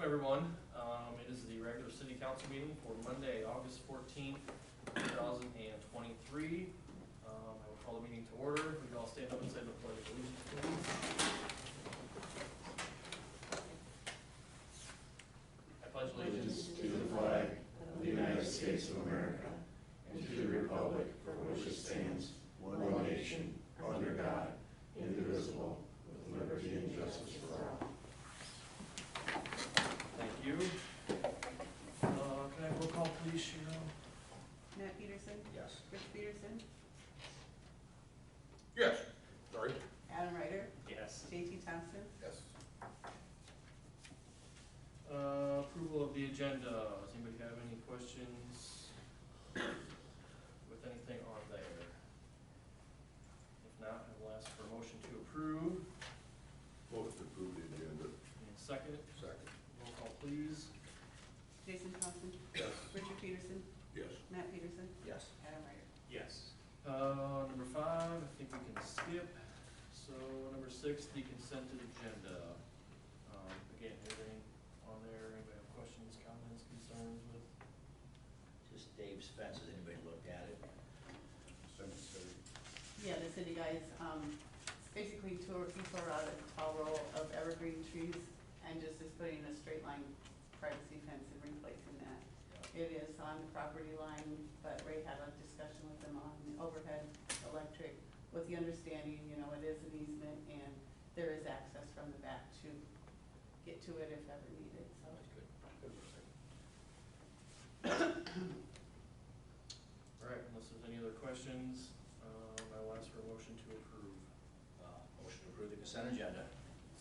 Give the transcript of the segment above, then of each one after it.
welcome everyone. It is the regular city council meeting for Monday, August 14th, 2023. I will call the meeting to order. We can all stand up and say the pledge of allegiance, please. I pledge allegiance to the flag of the United States of America and to the republic for which it stands, one nation, under God, indivisible, with liberty and justice for all. Thank you. Can I have roll call, please, Sheila? Matt Peterson? Yes. Rich Peterson? Yes. Sorry. Adam Ryder? Yes. JT Thompson? Yes. Approval of the agenda. Does anybody have any questions with anything on there? If not, I will ask for a motion to approve. Motion to approve the agenda. And second. Second. Roll call, please. Jason Thompson? Yes. Richard Peterson? Yes. Matt Peterson? Yes. Adam Ryder? Yes. Number 5, I think we can skip. So number 6, the consented agenda. Again, anything on there? Anybody have questions, comments, concerns with? Just Dave's fence, has anybody looked at it? Yeah, the city guys, basically he tore out a tall row of evergreen trees and just is putting a straight line privacy fence and replacing that. It is on the property line, but Ray had a discussion with them on the overhead electric with the understanding, you know, it is an easement and there is access from the back to get to it if ever needed, so. That's good. All right, unless there's any other questions, I will ask for a motion to approve. Motion to approve the consent agenda.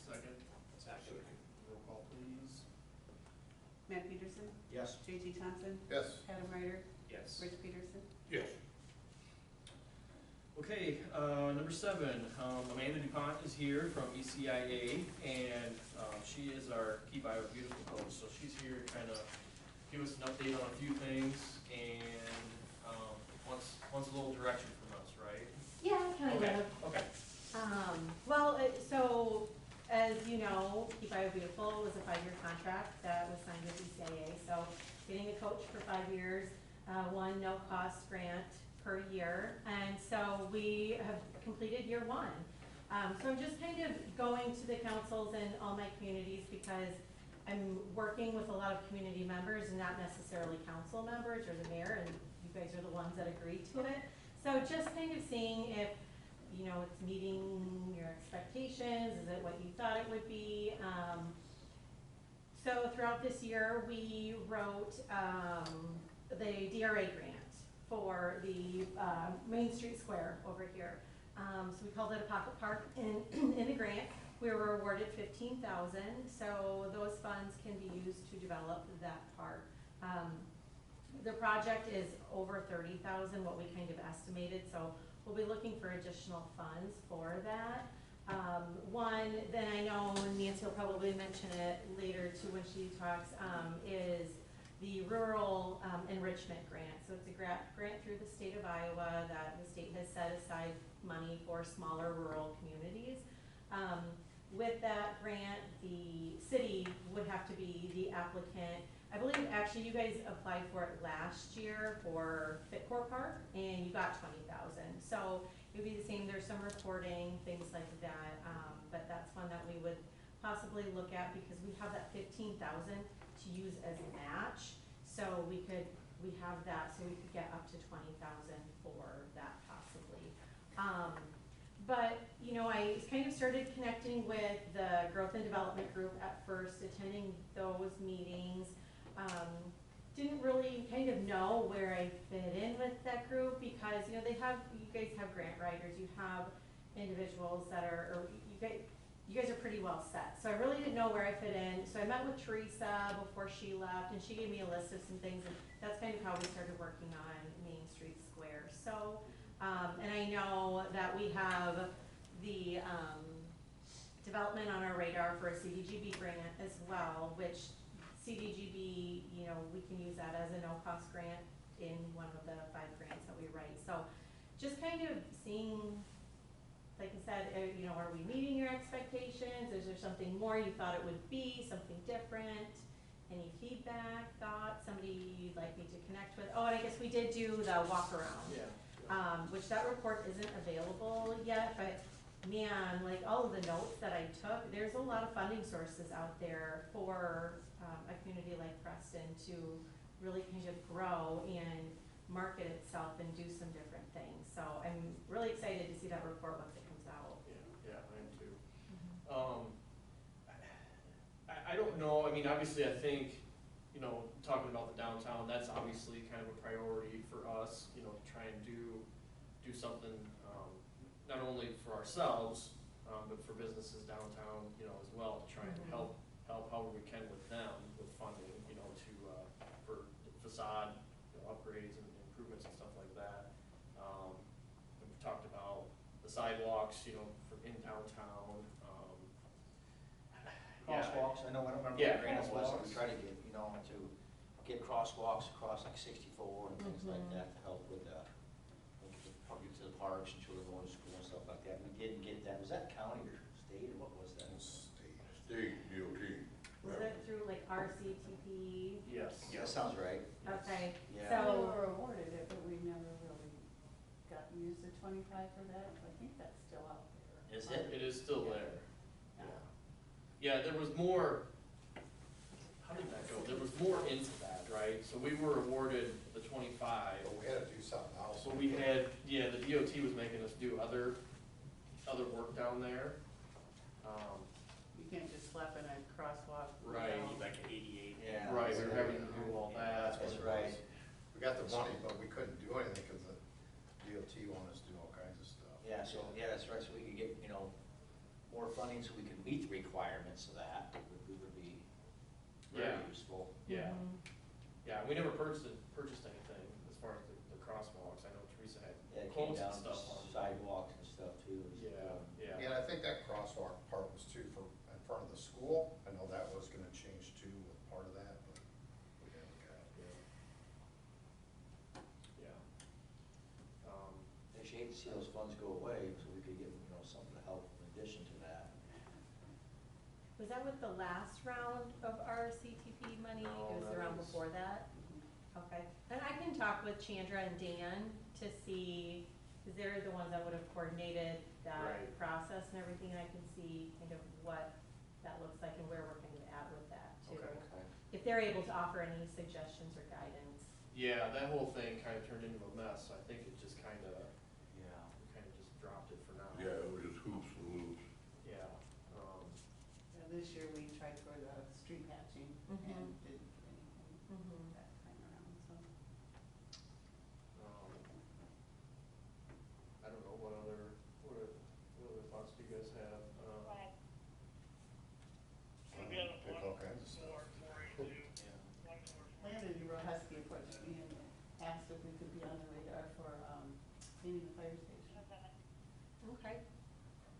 Second. Second. Roll call, please. Matt Peterson? Yes. JT Thompson? Yes. Adam Ryder? Yes. Rich Peterson? Yes. Okay, number 7, Amanda DuPont is here from ECIA, and she is our Keep Iowa Beautiful coach, so she's here to kind of give us an update on a few things, and wants a little direction from us, right? Yeah, kind Okay. of. Okay. So as you know, Keep Iowa Beautiful was a 5-year contract that was signed with ECIA. So getting a coach for 5 years, one no-cost grant per year, and so we have completed year 1. So I'm just kind of going to the councils and all my communities because I'm working with a lot of community members and not necessarily council members or the mayor, and you guys are the ones that agreed to it. So just kind of seeing if, you know, it's meeting your expectations, is it what you thought it would be? So throughout this year, we wrote the DRA grant for the Main Street Square over here. So we called it a pocket park in the grant. We were awarded $15,000, so those funds can be used to develop that park. The project is over $30,000, what we kind of estimated, so we'll be looking for additional funds for that. Then I know Nancy will probably mention it later too when she talks, is the rural enrichment grant. So it's a grant through the state of Iowa that the state has set aside money for smaller rural communities. With that grant, the city would have to be the applicant. I believe actually you guys applied for it last year for Fitcore Park and you got $20,000. So it would be the same, there's some reporting, things like that, but that's one that we would possibly look at because we have that $15,000 to use as a match. So we have that, so we could get up to $20,000 for that possibly. But, you know, I kind of started connecting with the Growth and Development Group at first, attending those meetings. Didn't really kind of know where I fit in with that group because, you know, you guys have grant writers, you have individuals that are, or you guys are pretty well set. So I really didn't know where I fit in. So I met with Teresa before she left and she gave me a list of some things, and that's kind of how we started working on Main Street Square. So, and I know that we have the development on our radar for a CDGB grant as well, which CDGB, you know, we can use that as a no-cost grant in one of the 5 grants that we write. So just kind of seeing, like I said, you know, are we meeting your expectations? Is there something more you thought it would be, something different? Any feedback, thoughts, somebody you'd like me to connect with? Oh, and I guess we did do the walk around. Yeah. Which that report isn't available yet, but man, like all of the notes that I took, there's a lot of funding sources out there for a community like Preston to really kind of grow and market itself and do some different things. So I'm really excited to see that report once it comes out. Yeah, I am too. I don't know, I mean, obviously, I think, you know, talking about the downtown, that's obviously kind of a priority for us, you know, to try and do something, not only for ourselves, but for businesses downtown, you know, as well, to try and help however we can with them, with funding, you know, to, for facade, you know, upgrades and improvements and stuff like that. We've talked about the sidewalks, you know, in downtown, Crosswalks, I know, I don't remember Yeah, what grant it was, crosswalks. we try to get, you know, to get crosswalks across like 64 and things like that to help with, probably to the parks and children going to school and stuff like that. We didn't get that, was that county or state, or what was that? State DOT. Was it through like RCTP? yes. Yeah, that sounds right. Okay, Yeah. We so, were awarded it, but we never really got used the 25 for that, so I think that's still out there. Is it? It is still Yeah. there. Yeah, there was more, how did that go? There was more into that, right? So we were awarded the 25, But we had to do something else. so we had, yeah, the DOT was making us do other work down there. You can't just slap in a crosswalk. Right. without- Like 88. Yeah. Right, we were having to do all that. That's right. We got the money, but we couldn't do anything because the DOT wanted us to do all kinds of stuff. Yeah, so, yeah, that's right, so we could get, you know, more funding so we could meet the requirements of that, we would be very Yeah. useful. Yeah, yeah, we never purchased anything as far as the crosswalks. I know Teresa Yeah, had it came quotes down and to stuff on. sidewalks and stuff too. Yeah, yeah. Yeah, and I think that crosswalk part was too for, in front of the school. I know that was gonna change too with part of that, but we never got it. Yeah. Actually, hate to see those funds go away, so we could get, you know, something to help in addition to that. was that with the last round of RCTP money? No, It was the that round was- before that? Okay, and I can talk with Chandra and Dan to see, because they're the ones that would have coordinated that Right. process and everything, and I can see kind of what that looks like and where we're kind of at with that too. Okay. If they're able to offer any suggestions or guidance. Yeah, that whole thing kind of turned into a mess, so I think it just kind of, Yeah. we kind of just dropped it for now. Yeah, it was just hoops and loops. Yeah, Yeah, this year we tried for the street patching and Mhm. didn't get anything Mhm. that time around, so. I don't know, what other thoughts do you guys have? Pick all kinds of stuff. Landon Rohusky approached me and asked if we could be on the radar for, cleaning the fire station. Okay.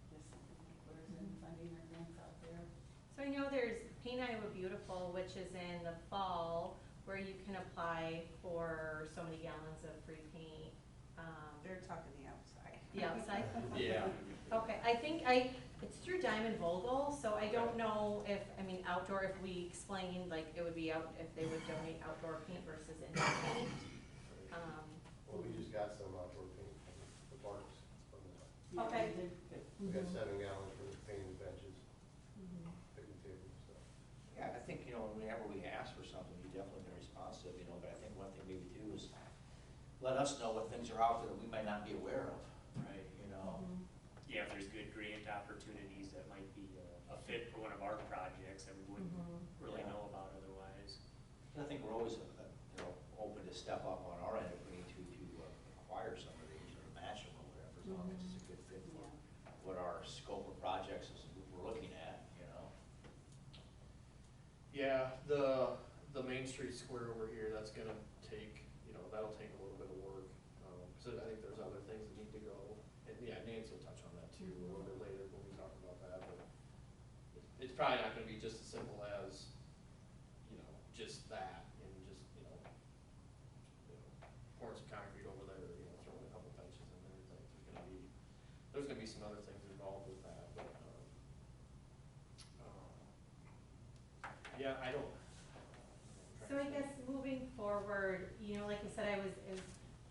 Just if there's any funding or grants out there. So I know there's Paint Iowa Beautiful, which is in the fall, where you can apply for so many gallons of free paint. They're talking the outside. The outside? Yeah. Okay, I think it's through Diamond Vogel, so I don't know if, I mean, outdoor, if we explained, like, it would be out, if they would donate outdoor paint versus indoor paint. Well, we just got some outdoor paint from the parks, from the, Yeah, Okay. we did good. we got Mhm. 7 gallons for the painted benches, Mhm. picnic tables and stuff. Yeah, I think, you know, whenever we ask for something, you definitely been responsive, you know, but I think one thing maybe too is let us know what things are out there that we might not be aware of, right, you know? Mhm. Yeah, if there's good grant opportunities that might be a fit for one of our projects that we wouldn't Mhm. really Yeah. know about otherwise. I think we're always, you know, open to step up on our end if we need to acquire some of these or match them or whatever, as long as it's a good fit for what our scope of projects is we're looking at, you know? Yeah, the Main Street Square over here, that's gonna take, you know, that'll take a little bit of work. So I think there's other things that need to go, and yeah, Nancy will touch on that too a little bit later when we talk about that, but it's probably not gonna be just as simple as, you know, just that, and just, you know, pouring some concrete over there, you know, throwing a couple benches and everything. There's gonna be some other things involved with that, but, yeah, I don't, So I guess moving forward, you know, like I said, I was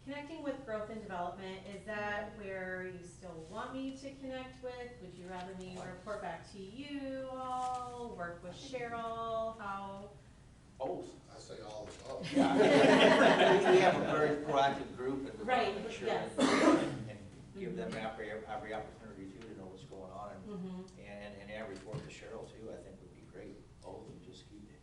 connecting with growth and development. Is that where you still want me to connect with? Would you rather me report back to you all, work with Cheryl? How? Both. I say all the above. Yeah. We have a very proactive group and we want Right, to make sure yes. and give them every opportunity too to know what's going on Mhm. and yeah, report to Cheryl too, I think would be great. Both and just keep it.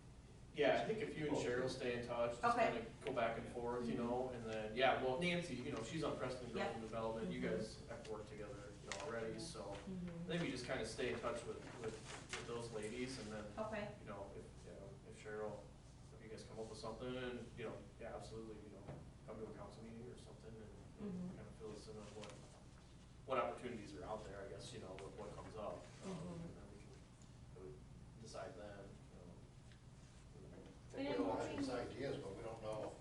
Yeah, I think if you and Cheryl stay in touch, just Okay. kind of go back and forth, you know, and then, yeah, well, Nancy, you know, she's on Preston Growth Yep. and Development, you Mhm. guys have to work together, you know, already, so Mhm. maybe just kind of stay in touch with those ladies, and then, Okay. you know, if Cheryl, if you guys come up with something, and, you know, yeah, absolutely, you know, come to a council meeting or something, and Mhm. kind of fill us in on what opportunities are out there, I guess, you know, what comes up, Mhm. and then we can decide then, you know. I think we all have these ideas, but we don't know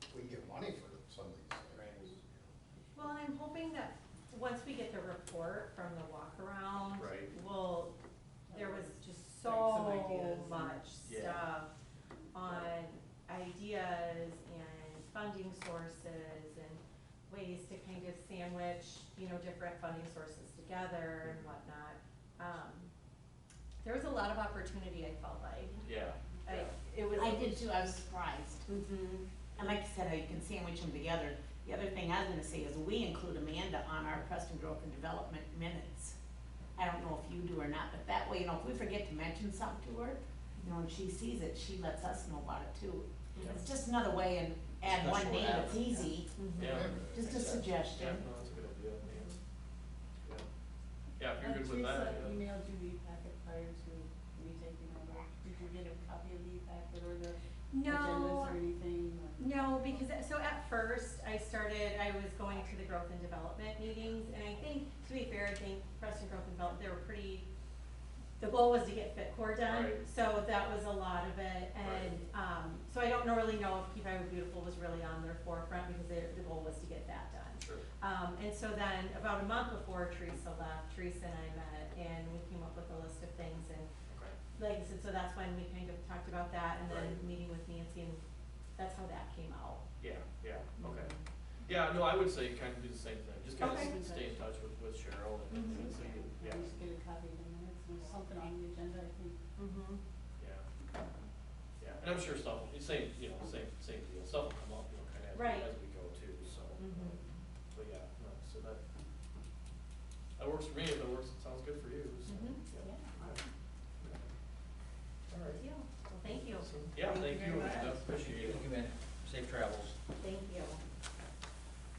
if we can get money for some of these things. Well, and I'm hoping that once we get the report from the walk around, Right. there was just Some so ideas and- much Yeah. stuff on ideas and funding sources and ways to kind of sandwich, you know, different funding sources together and whatnot. There was a lot of opportunity, I felt like. Yeah. It was. I did too, I was surprised. Mhm. And like you said, how you can sandwich them together. The other thing I was gonna say is we include Amanda on our Preston Growth and Development minutes. I don't know if you do or not, but that way, you know, if we forget to mention something to her, you know, when she sees it, she lets us know about it too. Yeah. It's just another way and add one Special name, add, it's easy, Mhm. Yeah. just a Yeah, suggestion. no, that's a good idea, yeah. Yeah, if you're good with that, Teresa yeah. emailed you the packet prior to me taking over. Did you get a copy of the packet or the agendas No, or anything? or- no, because, so at first, I was going to the growth and development meetings, and I think, to be fair, I think Preston Growth and Development, they were pretty, the goal was to get FitCore done, Right. so that was a lot of it, and, so I don't really know if Keep Iowa Beautiful was really on their forefront, because the goal was to get that done. Sure. And so then, about a month before Teresa left, Teresa and I met, and we came up with a list of things, and Okay. like I said, so that's when we kind of talked about that, and then Right. meeting with Nancy, and that's how that came out. Yeah, okay. Yeah, no, I would say kind of do the same thing, just kind of Okay. stay in touch with Cheryl and Mhm. so you, yeah, You should get a copy of the minutes, there's something on the agenda, I think. Mm-hmm. yeah. Yeah, and I'm sure stuff, same deal, stuff will come up, you know, kind of Right. as we go too, so. Mhm. But yeah, no, so that works for me, if it works, it sounds good for you, so, Mhm. yeah. All right. Deal. Well, thank you. So, yeah, Thank you thank you, very Amanda, much. appreciate it. Thank you, man. Safe travels. Thank you.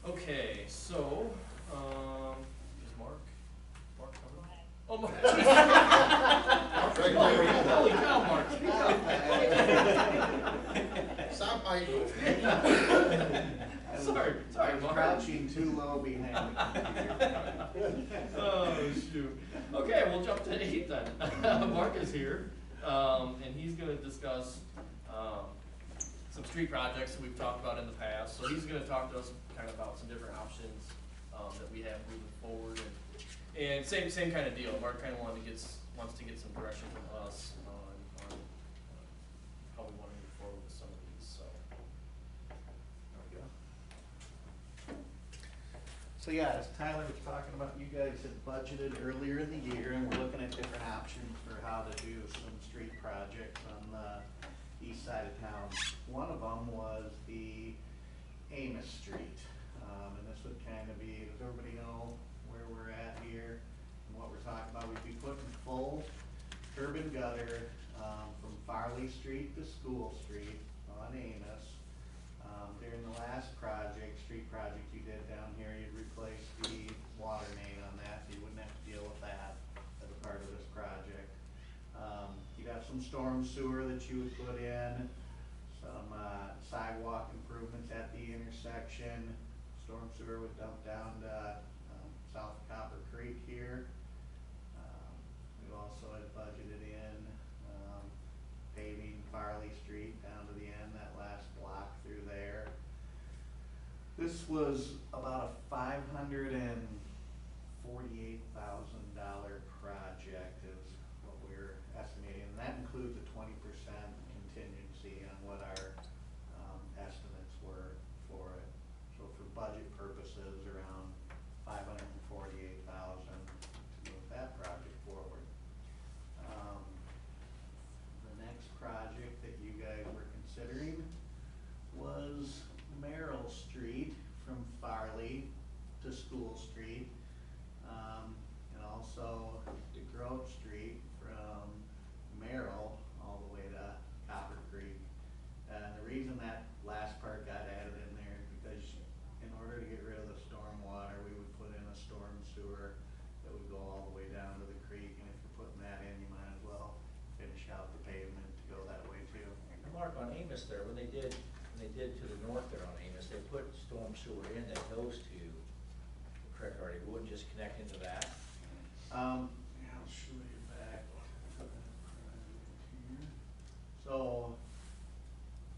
Okay, so, is Mark coming? Oh, Mark. Right there. Holy cow, Mark. Stop my. Sorry, Mark. Crouching too low behind the computer. Oh, shoot. Okay, we'll jump to 8 then. Mark is here, and he's gonna discuss, some street projects that we've talked about in the past. So he's gonna talk to us kind of about some different options, that we have moving forward. And same kind of deal. Mark kind of wants to get some direction from us on how we want to move forward with some of these, so. There we go. So yeah, as Tyler was talking about, you guys had budgeted earlier in the year, and we're looking at different options for how to do some street projects on the east side of town. One of them was the Amos Street, and this would kind of be, does everybody know where we're at here and what we're talking about? We'd be putting full curb and gutter, from Farley Street to School Street on Amos. During the last street project you did down here, you'd replace the water main on that, so you wouldn't have to deal with that as a part of this project. You'd have some storm sewer that you would put in, some sidewalk improvements at the intersection. Storm sewer would dump down to south of Copper Creek here. We also had budgeted in paving Farley Street down to the end, that last block through there. This was about a $548,000 project is what we're estimating, and that includes a 20% contingency on what our budget purposes, around $548,000 to move that project forward. The next project that you guys were considering was Merrill Street from Farley to School Street, and also DeGroat Street from Merrill all the way to Copper Creek. And the reason that last part got added in there is because in order to get rid of the storm water, we would put in a storm sewer that would go all the way down to the creek, and if you're putting that in, you might as well finish out the pavement to go that way too. And Mark, on Amos there, when they did to the north there on Amos, they put storm sewer in that goes to the creek already, we wouldn't just connect into that? Yeah, I'll show you back to that project here. So,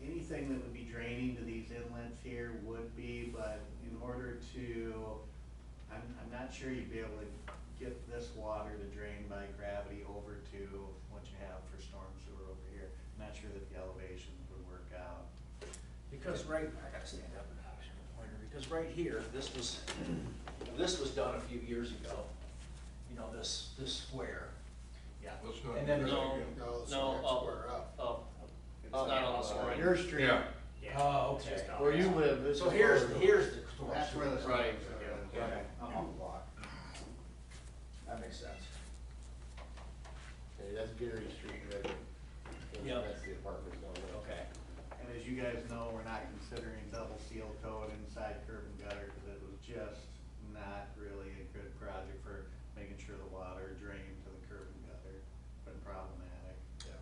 anything that would be draining to these inlets here would be, but in order to, I'm not sure you'd be able to get this water to drain by gravity over to what you have for storm sewer over here. I'm not sure that the elevations would work out. Because I gotta stand up and pointer, because right here, this was done a few years ago, you know, this square. Yeah. And then there's No, No, no, square up. It's not on the screen. Your street. Yeah. Oh, It's okay. just on Where you that. live, this is. So here's where the storm That's where the. sewer. Right. Okay, I'm on the block. That makes sense. Okay, that's Gary Street, right? Yep. That's the apartments down there. Okay. And as you guys know, we're not considering double seal coat inside curb and gutter, because it was just not really a good project for making sure the water drained to the curb and gutter. Been problematic. Yeah.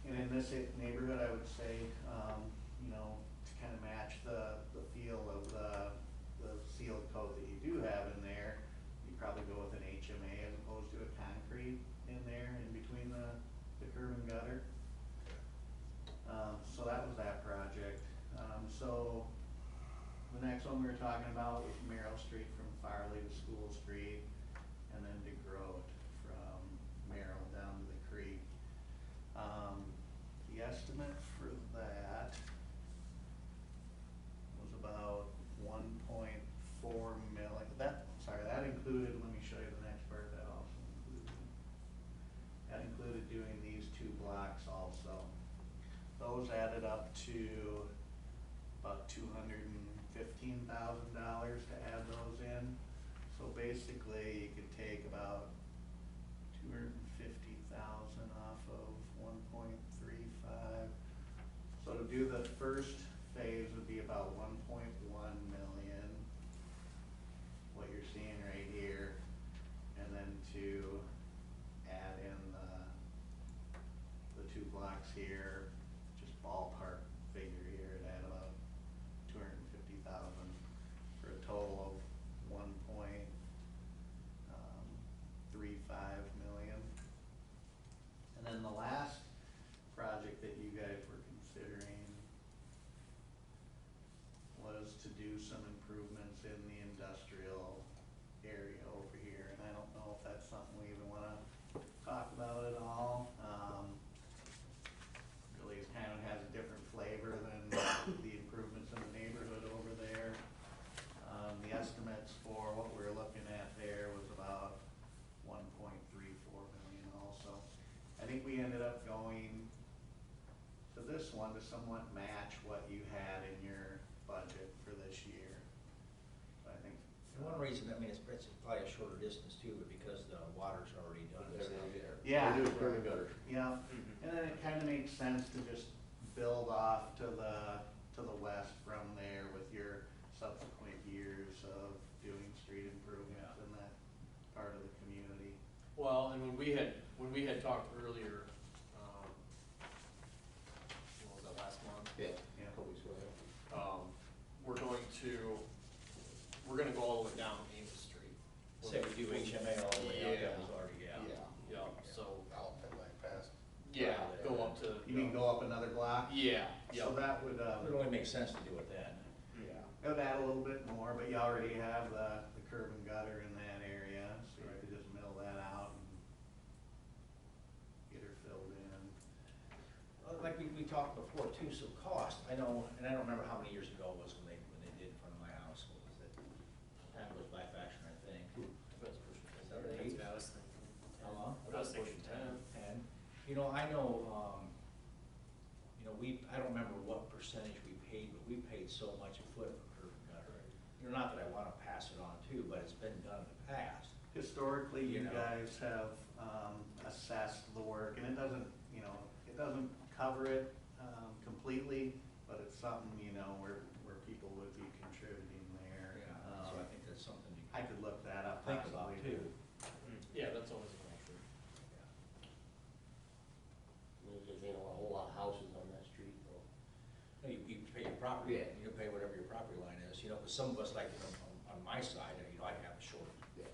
And in this neighborhood, I would say, you know, to kind of match the feel of the sealed coat that you do have in there, you probably go with an HMA as opposed to a concrete in there, in between the curb and gutter. So that was that project. So the next one we were talking about was Merrill Street from Farley to School Street, and then DeGroat from Merrill down to the creek. The estimate for that was about 1.4 million. That included, let me show you the next part, that included doing these two blocks also. Those added up to about $215,000 to add those in. So basically, you could take about 250,000 off of 1.35. So to do the first phase would be about 1.1 million, what you're seeing right here, and then to add in the two blocks here, just ballpark figure here, it add about 250,000 for a total of 1.35 million. And then the last project that you guys were considering was to do some improvements in the industrial area over here, and I don't know if that's something we even wanna talk about at all. Really, it kind of has a different flavor than the improvements in the neighborhood over there. The estimates for what we're looking at there was about 1.34 million also. I think we ended up going to this one to somewhat match what you had in your budget for this year. So I think. And one reason, I mean, it's probably a shorter distance too, but because the water's already done this out there. Yeah. They do curb and gutter. Yeah, and then it kind of makes sense to just build off to the west from there with your subsequent years of doing street improvements in that part of the community. Well, and when we had talked earlier, what was that, last month? Yeah. Yeah. Couple weeks ago, yeah. We're gonna go all the way down Amos Street. Say we do HMA all the way out, that was already, Yeah, so, Out and like past. yeah, go up to. You mean go up another block? Yeah, So that would, It only makes sense to do it then. yeah. it would add a little bit more, but you already have the curb and gutter in that area, so you could just mill that out and get her filled in. Like we talked before too, so cost, I know, and I don't remember how many years ago it was when they Huh? I was thinking 10. 10. You know, I know, I don't remember what percentage we paid, but we paid so much a foot for curb and gutter. You know, not that I wanna pass it on too, but it's been done in the past. Historically, you You know. guys have assessed the work, and it doesn't, it doesn't cover it completely, but it's something, where people would be contributing there. So I think that's something you I could look that up think about possibly. too. Yeah, that's always an option. There's ain't a whole lot of houses on that street, though. No, you pay your property, Yeah. you pay whatever your property line is, cause some of us, like, on my side, I have a short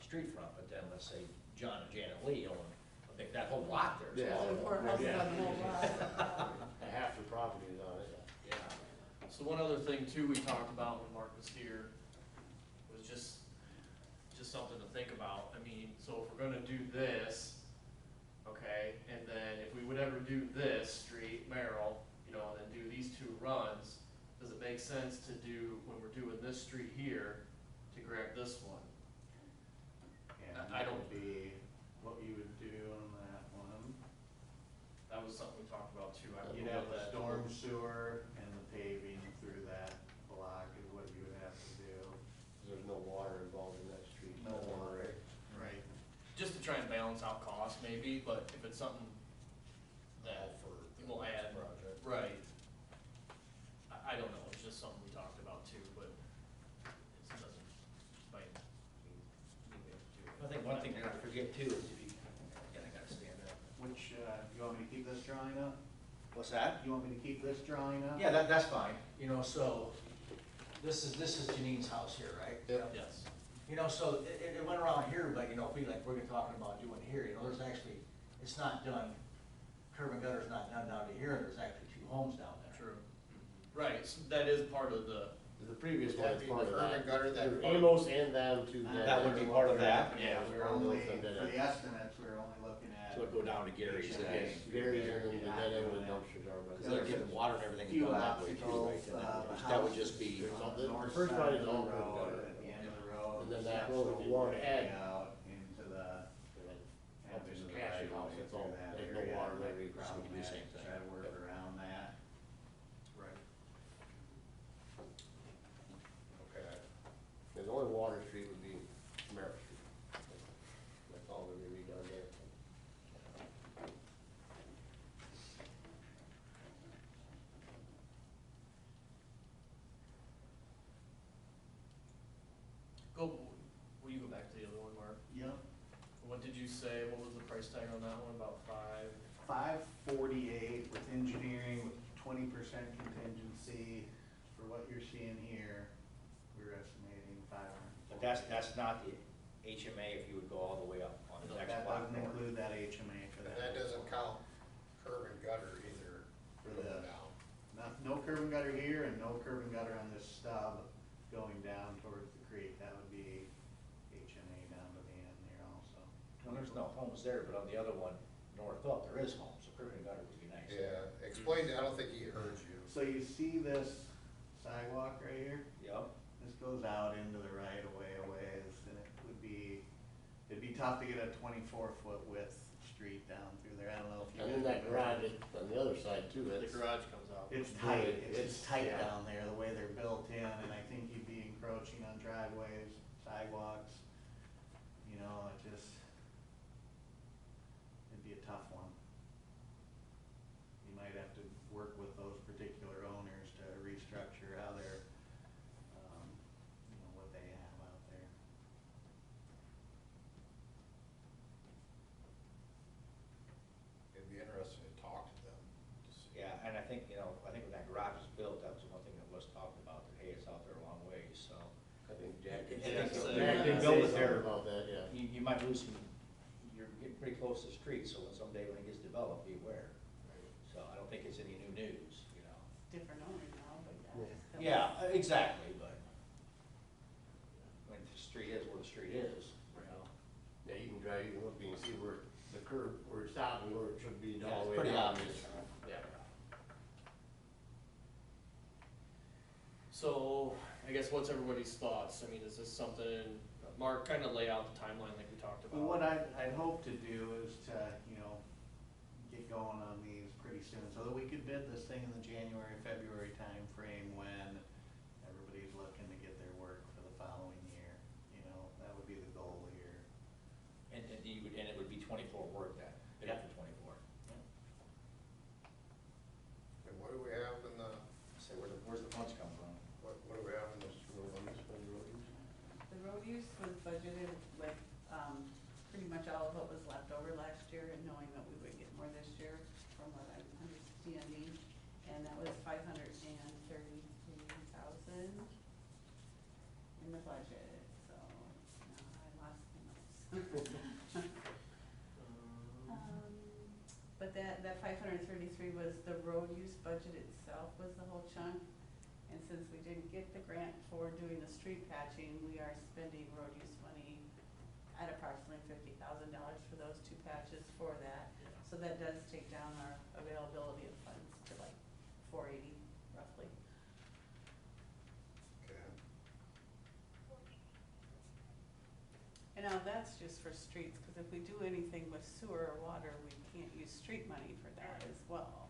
street front, but then let's say John and Janet Lee own, I think that whole lot there. Yeah. So four houses on the whole lot. Half the property is on it. Yeah. So one other thing too, we talked about when Mark was here, was just something to think about. I mean, so if we're gonna do this, okay, and then if we would ever do this street, Merrill, and then do these 2 runs, does it make sense to do, when we're doing this street here, to grab this one? And I that don't- would be what you would do on that one. That was something we talked about too. I You'd would have love the that. storm sewer and the paving through that block is what you would have to do. There's no water involved in that street. No water. Right. Just to try and balance out costs maybe, but if it's something that For we'll the add, project. right. I don't know, it's just something we talked about too, but it doesn't bite. I think one thing you're not to forget too is if you, again, I gotta stand up. Which, you want me to keep this drawing up? What's that? You want me to keep this drawing up? Yeah, that's fine, so, this is Janine's house here, right? Yep. Yes. So it went around here, but, we're talking about doing here, there's actually, it's not done, curb and gutter's not done down to here, and there's actually 2 homes down there. True. Right, so that is part of the, The previous Would one that is be part the of curb that. and gutter that- Amos and them to That would be part of that? Yeah, We're All only, those for and then the estimates, we're only looking at. So it'd go down to Gary's HMA. then. Gary's and then the dead end where the dumpsters are. but- Cause they're getting water and everything Few done that way too, right? obstacles, And that would just be, There's on not- the the north first side part of is the all curb and road, gutter. at the end of the road. And then that steps road would you be want to breaking add. out into the, Up into to the the cashew right house, away that's all. through that There's no area. water there. So we do the Problematic, same thing. try to work around that. right. okay, The only water street would be Merrill Street. That's all we're gonna be done there. Will you go back to the other one, Mark? Yep. What did you say, what was the price tag on that one, about 5? 548 with engineering, with 20% contingency. For what you're seeing here, we're estimating 500. but that's not the HMA if you would go all the way up on the next That block doesn't north. include that HMA for And that. that doesn't count curb and gutter either. For going this. down. No curb and gutter here and no curb and gutter on this stub going down towards the creek. That would be HMA down to the end there also. Well, there's no homes there, but on the other one, north up, there is homes, so curb and gutter would be nice. Yeah, explain, I don't think he heard you. So you see this sidewalk right here? Yep, This goes out into the right of way a ways, and it'd be tough to get a 24-foot width street down through there. I don't know if you. And then that garage is on the other side too, The that's. garage comes out. It's tight, It's- it's just tight yeah. down there, the way they're built in, and I think you'd be encroaching on driveways, sidewalks, it'd be a tough one. You might have to work with those particular owners to restructure how they're, what they have out there. It'd be interesting to talk to them to see. yeah, and I think when that garage was built, that was one thing that was talked about, that, hey, it's out there a long ways, so. I think Jack did Yeah, say so- something. Jack did Say build it something there. about that, yeah. You might lose some, you're getting pretty close to the street, so when someday when it gets developed, be aware. So I don't think it's any new news, Different owners now, but yeah. Yeah, exactly, but, when the street is where the street is, Yeah, you can drive, you can look, you can see where the curb, where it's stopping, where it should be Yeah, all it's the way pretty down. obvious. Yeah. So, I guess what's everybody's thoughts? I mean, is this something, Mark, kind of lay out the timeline like we talked about. Well, what I'd hope to do is to, get going on these pretty soon, so that we could bid this thing in the January, February timeframe when everybody's looking to get their work for the following year. That would be the goal here. And it would be 24 work then, bid Yeah. for 24. And what do we have in the, Say, where's the funds come from? what do we have in the The road use was budgeted with, pretty much all of what was left over last year, and knowing that we would get more this year from what I'm understanding. And that was 533,000 in the budget, so now I lost the notes. But that 533 was the road use budget itself, was the whole chunk. And since we didn't get the grant for doing the street patching, we are spending road use money at approximately $50,000 for those 2 patches for that. So that does take down our availability of funds to like 480 roughly. Okay. And now that's just for streets, because if we do anything with sewer or water, we can't use street money for that as well.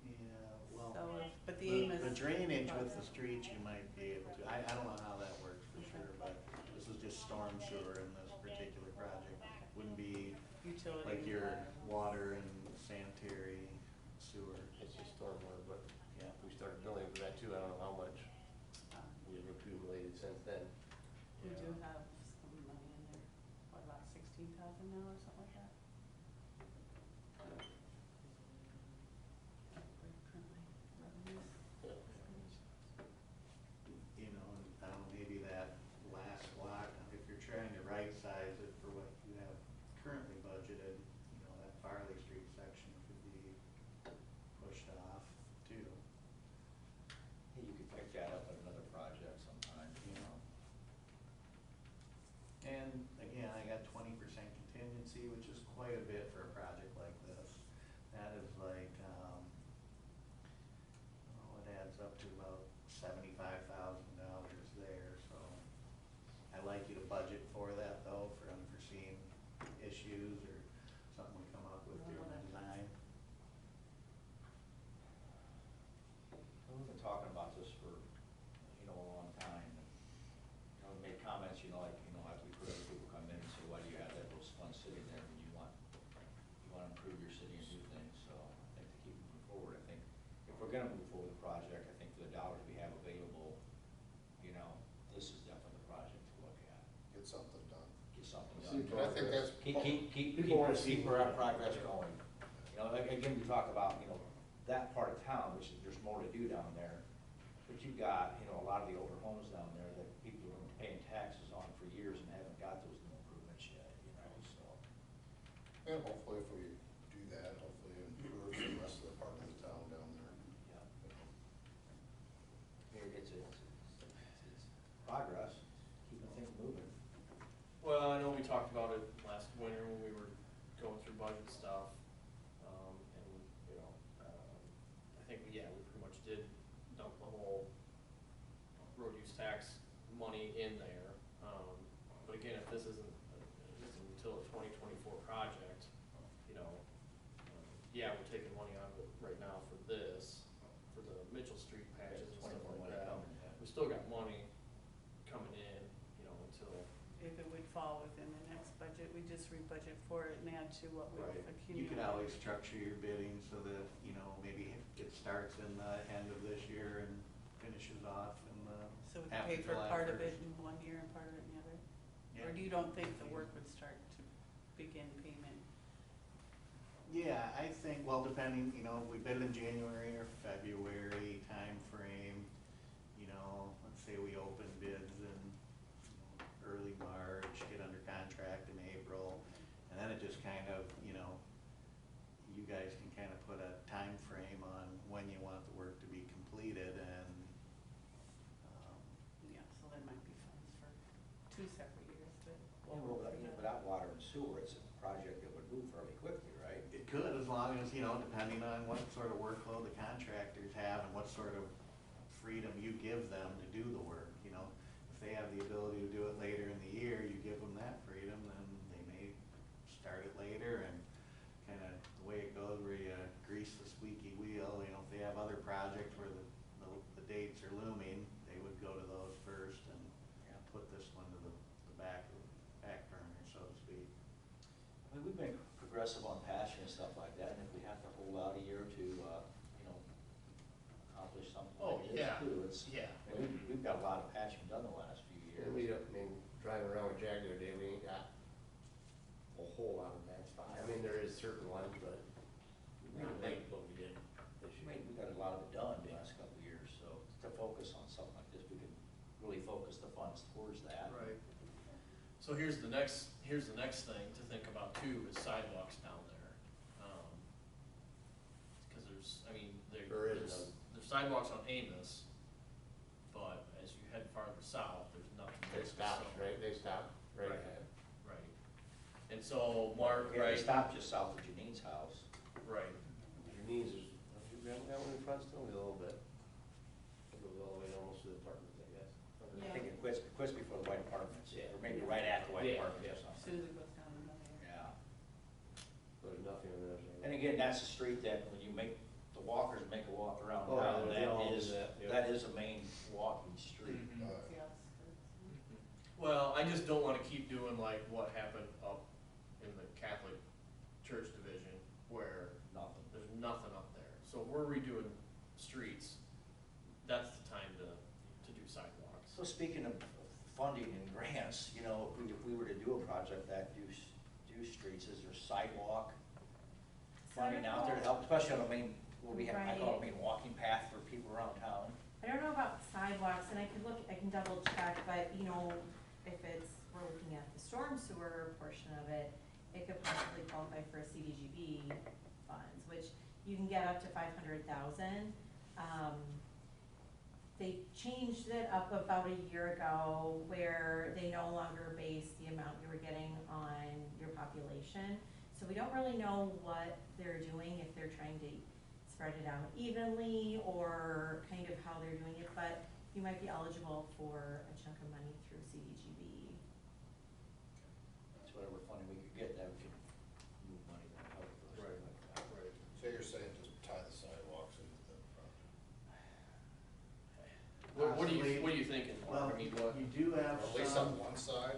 Yeah, well, So, but the aim is. the drainage with the streets you might be able to, I don't know how that works for Okay. sure, but this is just storm sewer in this particular project. Wouldn't be Utility. like your water and sanitary sewer. It's just stormwater, but Yeah. we started billing for that too, I don't know how much we've accumulated since then. We do have some money in there, what, about 16,000 now or something like that? Revenues. And maybe that last lot, if you're trying to right size it for what you have currently budgeted, that Farley Street section could be pushed off too. Hey, you could pick that up at another project sometime, And again, I got 20% contingency, which is quite a bit for a project like this. That is like, it adds up to about $75,000 there, so. I like you to budget for that though, for unforeseen issues or something we come up with during the design. We've been talking about this for, a long time. We made comments, after we put other people come in and say, why do you have those funds sitting there? And you want to improve your city and do things. So I think to keep moving forward, I think if we're going to move forward with the project, I think for the dollars we have available, this is definitely the project to look at. Get something done. Get something See, done. And I think that's. Keep our progress going. Again, we talk about, that part of town, which is, there's more to do down there. But you've got, a lot of the older homes down there that people have been paying taxes on for years and haven't got those new improvements yet, so. And hopefully if we do that, hopefully it improves the rest of the part of the town down there. It's progress, keeping things moving. Well, I know we talked about it last winter when we were going through budget stuff. I think, we pretty much did dump the whole road use tax money in there. But again, if this isn't until a 2024 project, we're taking money out of it right now for this, for the Mitchell Street patches and stuff like that. We still got money coming in, until. If it would fall within the next budget, we just re-budget for it and add to what we've Right. accumulated. You could always structure your bidding so that, maybe it starts in the end of this year and finishes off in the. So we can after pay for July part of 1st. it in 1 year and part of it in the other? Yeah. Or do you don't think the work would start to begin payment? Yeah, I think, well, depending, if we bid in January or February timeframe, let's say we open bids in early March, get under contract in April, and then it just kind of, you guys can kind of put a time frame on when you want the work to be completed, and Yeah, so there might be funds for 2 separate years, but. Without water and sewer, it's a project that would move fairly quickly, right? it could, as long as, depending on what sort of workload the contractors have and what sort of freedom you give them to do the work, If they have the ability to do it later in the year, you give them that freedom, then they may start it later and kinda the way it goes where you grease the squeaky wheel, you know, if they have other projects where the dates are looming, they would go to those first and put this one to the back burner, so to speak. I mean, we've been progressive on patching and stuff like that, and if we have to hold out a year or two, you know, accomplish something Oh, like this yeah. too, it's, Yeah. I mean, we've got a lot of patching done the last few years. And we don't, I mean, driving around with Jack the other day, we ain't got a whole lot of bad spots. I mean, there is certain ones, but not like what we did this I year. mean, we got a lot of it done the last couple of years, so to focus on something like this, we can really focus the funds towards that. Right. So here's the next thing to think about too, is sidewalks down there. Cause there's, I mean, There is none. there's sidewalks on Amos, but as you head farther south, there's nothing. They stopped, So- right, they stopped right Right. ahead. Right. And so Mark, Yeah, right? they stopped just south of Janine's house. Right. Your knees is, we haven't got one in front still, a little bit. It goes all the way almost to the apartments, I guess. I think it quits before the white apartments, Yeah. or maybe right at the white Yeah, apartments yeah. or As something. soon as it goes down another area. Yeah. There's nothing on the other side. And again, that's a street that when you make, the walkers make a walk around Oh, town, yeah, they all that do is, that, yeah. that is a main walking street. Mhm. It's the outskirts. Well, I just don't wanna keep doing like what happened up in the Catholic Church division, where Nothing. there's nothing up there. So if we're redoing streets, that's the time to do sidewalks. So speaking of funding and grants, you know, if we were to do a project that do streets, is there sidewalk funding out there to help, especially on the main, what we have, I call it main walking path for people around town? I don't know about sidewalks, and I can double check, but, you know, if we're looking at the storm sewer portion of it, it could possibly qualify for a CDGB funds, which you can get up to 500,000. They changed it up about a year ago where they no longer base the amount you were getting on your population. So we don't really know what they're doing, if they're trying to spread it out evenly or kind of how they're doing it, but you might be eligible for a chunk of money through CDGB. That's whatever funding we could get, that we could move money that help with Right. stuff like that. Right. So you're saying just tie the sidewalks into the project? What are you thinking, Mark? Well, I mean, what? you do have Or at least on one side?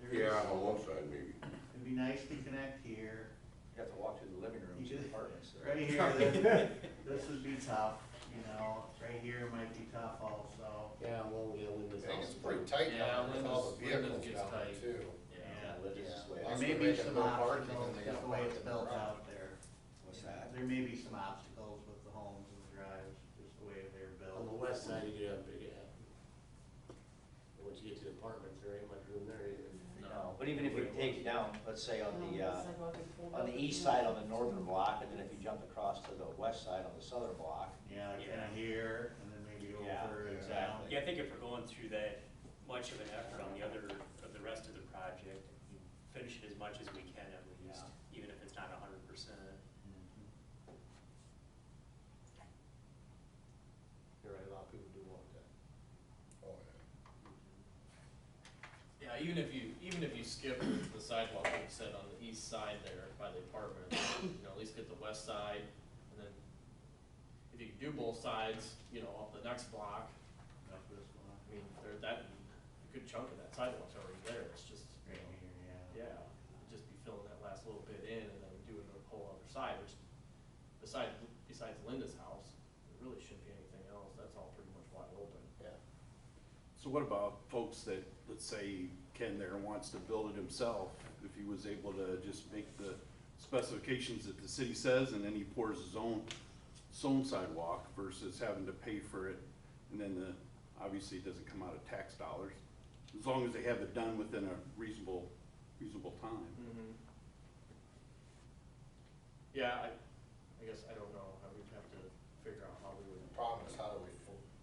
On one side maybe. It'd be nice to connect here. You have to walk through the living rooms You and just- apartments. Right here, this would be tough, you know, right here might be tough also. Yeah, well, yeah, Linda's I think house. it's pretty tight Yeah, down there with all the Linda's vehicles gets down there tight. too. Yeah, live this way. Yeah. There may be Making some no parking, obstacles, then they just gotta the way park it's in the built garage. out there. What's that? There may be some obstacles with the homes and the drives, just the way they're built. On the west side, you get up, yeah. And once you get to the apartments, there ain't much room there either. No, but even if you take it down, let's say on the sidewalk is pulled on up the and east you know, side, on the northern block, and then if you jumped across to the west side on the southern block. Yeah, like kinda Yeah. here, and then maybe Yeah, over and exactly. down. Yeah, I think if we're going through that much of an effort on the rest of the project, finish it as much as we can at least, even if it's not 100%. Mhm. You're right, a lot of people do want that. Oh, yeah. Yeah, even if you skip the sidewalk, like you said, on the east side there by the apartment, you know, at least get the west side, and then if you can do both sides, you know, up the next block, Up this one, I mean, a good chunk of that sidewalk's already there, it's just, you right know, here, yeah. yeah, just be filling that last little bit in and then doing the whole other side, which besides Linda's house, there really shouldn't be anything else, that's all pretty much wide open. Yeah. So what about folks that, let's say Ken there wants to build it himself, if he was able to just make the specifications that the city says and then he pours his own sidewalk versus having to pay for it, and then obviously it doesn't come out of tax dollars, as long as they have it done within a reasonable time. Mm-hmm. Yeah, I guess I don't know, I would have to figure out how we would. The problem is how do we,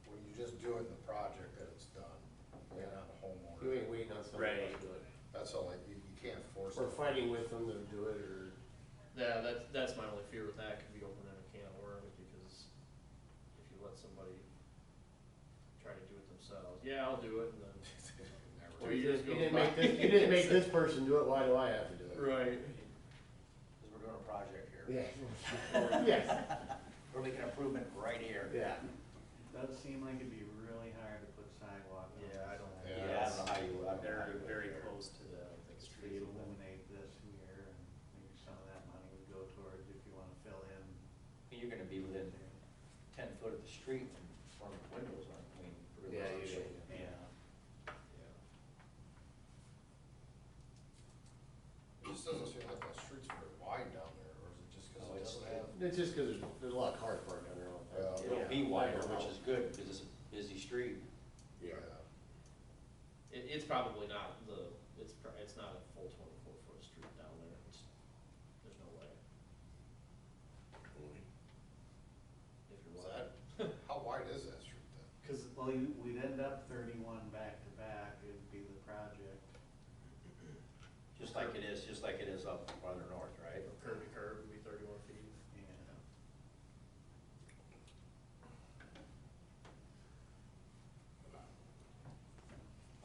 when you just do it in the project that it's done, wait on the You homeowner. ain't waiting on somebody else Right. to do it. That's all, like, you can't force it. Or fighting with them to do it, or, Yeah, that's my only fear with that, could be opening a can of worms, because if you let somebody try to do it themselves, yeah, I'll do it, and then 2 years You goes didn't by. make this, you didn't make this person do it, why do I have to do it? Right. Because we're doing a project here. Yeah. Yes, We're making improvement right here. yeah. Does seem like it'd be really hard to put sidewalk on. Yeah, I this don't side. think- Yeah, I don't know how you, I don't know how Very, you would very there. close to the street. Street illuminate this here, and maybe some of that money would go towards if you wanna fill in. You're gonna be within 10 foot of the street and front of the windows, I mean. for the Yeah, rest of the usually. show. Yeah. It just doesn't seem like that street's very wide down there, or is it just No, because it it's- doesn't have? It's just because there's a lot of cars parked down there all the time. Yeah. It'll be wider, Yeah. which is good, because it's a busy street. Yeah. It's probably not it's not a full 24-foot street down there. There's no way. If you're Is wide. that, how wide is that street then? Cause, well, we'd end up 31 back to back, it'd be the project. Just like it is up farther north, right? Curb to curb would be 31 feet. Yeah.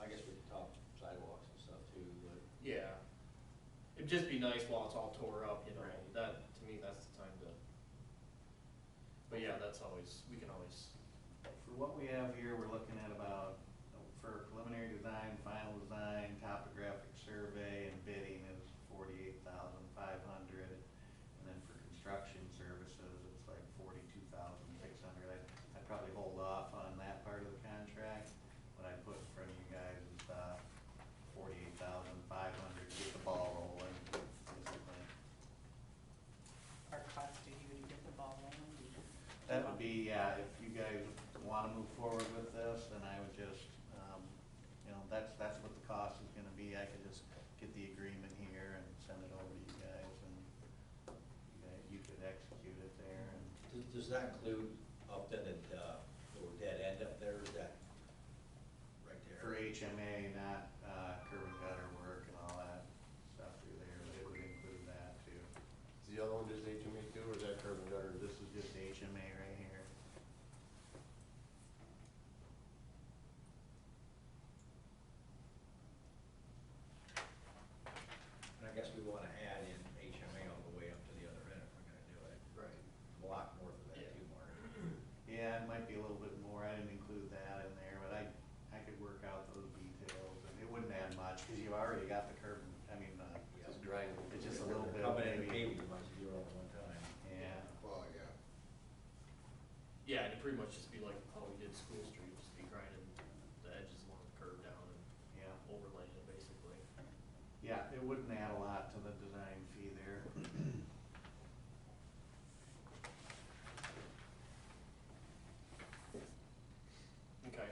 I guess we could talk sidewalks and stuff too, but. Yeah. It'd just be nice while it's all tore up, you know, Right. that, to me, that's the time to. But yeah, we can always, For what we have here, we're looking at about, for preliminary design, final design, topographic survey, and bidding is 48,500. And then for construction services, it's like 42,600. I'd probably hold off on that part of the contract. What I put in front of you guys is 48,500 to get the ball rolling, basically. Our cost to you to get the ball rolling. That would be, yeah, if you guys wanna move forward with this, then I would just, that's what the cost is gonna be. I could just get the agreement here and send it over to you guys, and you could execute it there, and Does that include up then at, little dead end up there, is that right there? for HMA, not, curb and gutter work and all that stuff through there, but it would include that too. Is the other one just HMA too, or is that curb and gutter? This is just HMA right here. And I guess we wanna add in HMA all the way up to the other end if we're gonna do it. right. A lot north of that Yeah. too, Mark. Yeah, it might be a little bit more, I didn't include that in there, but I could work out those details, and it wouldn't add much, cause you've already got the curb, Just grinding. it's just a little bit, Coming in and maybe, paving, you might as well do it all at one time. yeah. Well, yeah. Yeah, it'd pretty much just be like how we did School Street, just be grinding the edges along the curb down and Yeah, overlaying it basically. yeah, it wouldn't add a lot to the design fee there. Okay,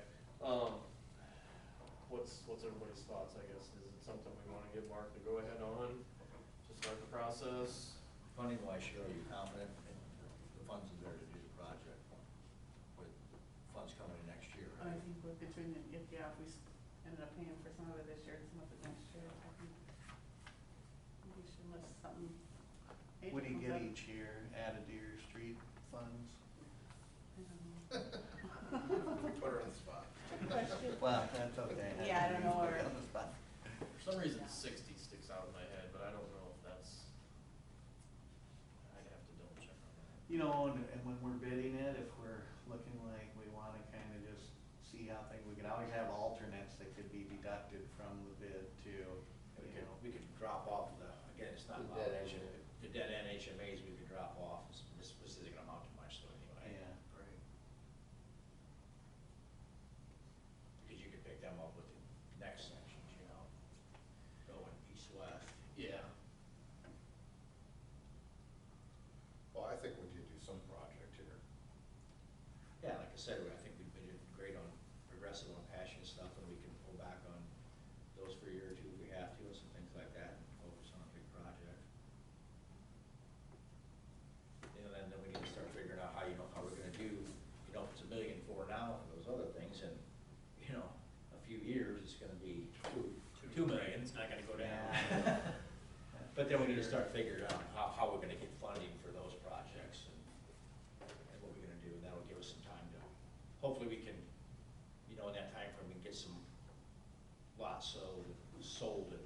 what's everybody's thoughts, I guess? Is it something we wanna give Mark the go-ahead on to start the process? Funding wise, sure, are you confident in the funds are there to do the project with funds coming in next year? I right? think we're between, if we ended up paying for some of it this year and some of it next year, I think we should list something. What do you April get comes each year added to your street funds? up, I don't know. Put her on the spot. Well, that's okay. Yeah, I don't know where- On the spot. For some reason, 60 sticks out in my head, but I don't know if that's, I'd have to double check on that. You know, and when we're bidding it, if we're looking like we wanna kinda just see how things, we could always have alternates that could be deducted from the bid too, you know. We could drop off again, it's not The about dead HMA, end. the dead end HMAs, we could drop off, this isn't gonna amount to much, so anyway. Yeah. Right. Because you could pick them up with the next sections, you know, going east-west. Yeah. Well, I think we did do some project here. Yeah, like I said, I think we did great on progressive and passionate stuff, and we can pull back on those for a year or two if we have to, and some things like that, and focus on a big project. You know, then we need to start figuring out how we're gonna do, if it's $1.4 million now for those other things, and, a few years, it's gonna be $2 million. It's not gonna go down. Yeah. But then we need to start figuring out how we're gonna get funding for those projects and what we're gonna do, and that'll give us some time to, hopefully we can, in that timeframe, we can get some lots sold at,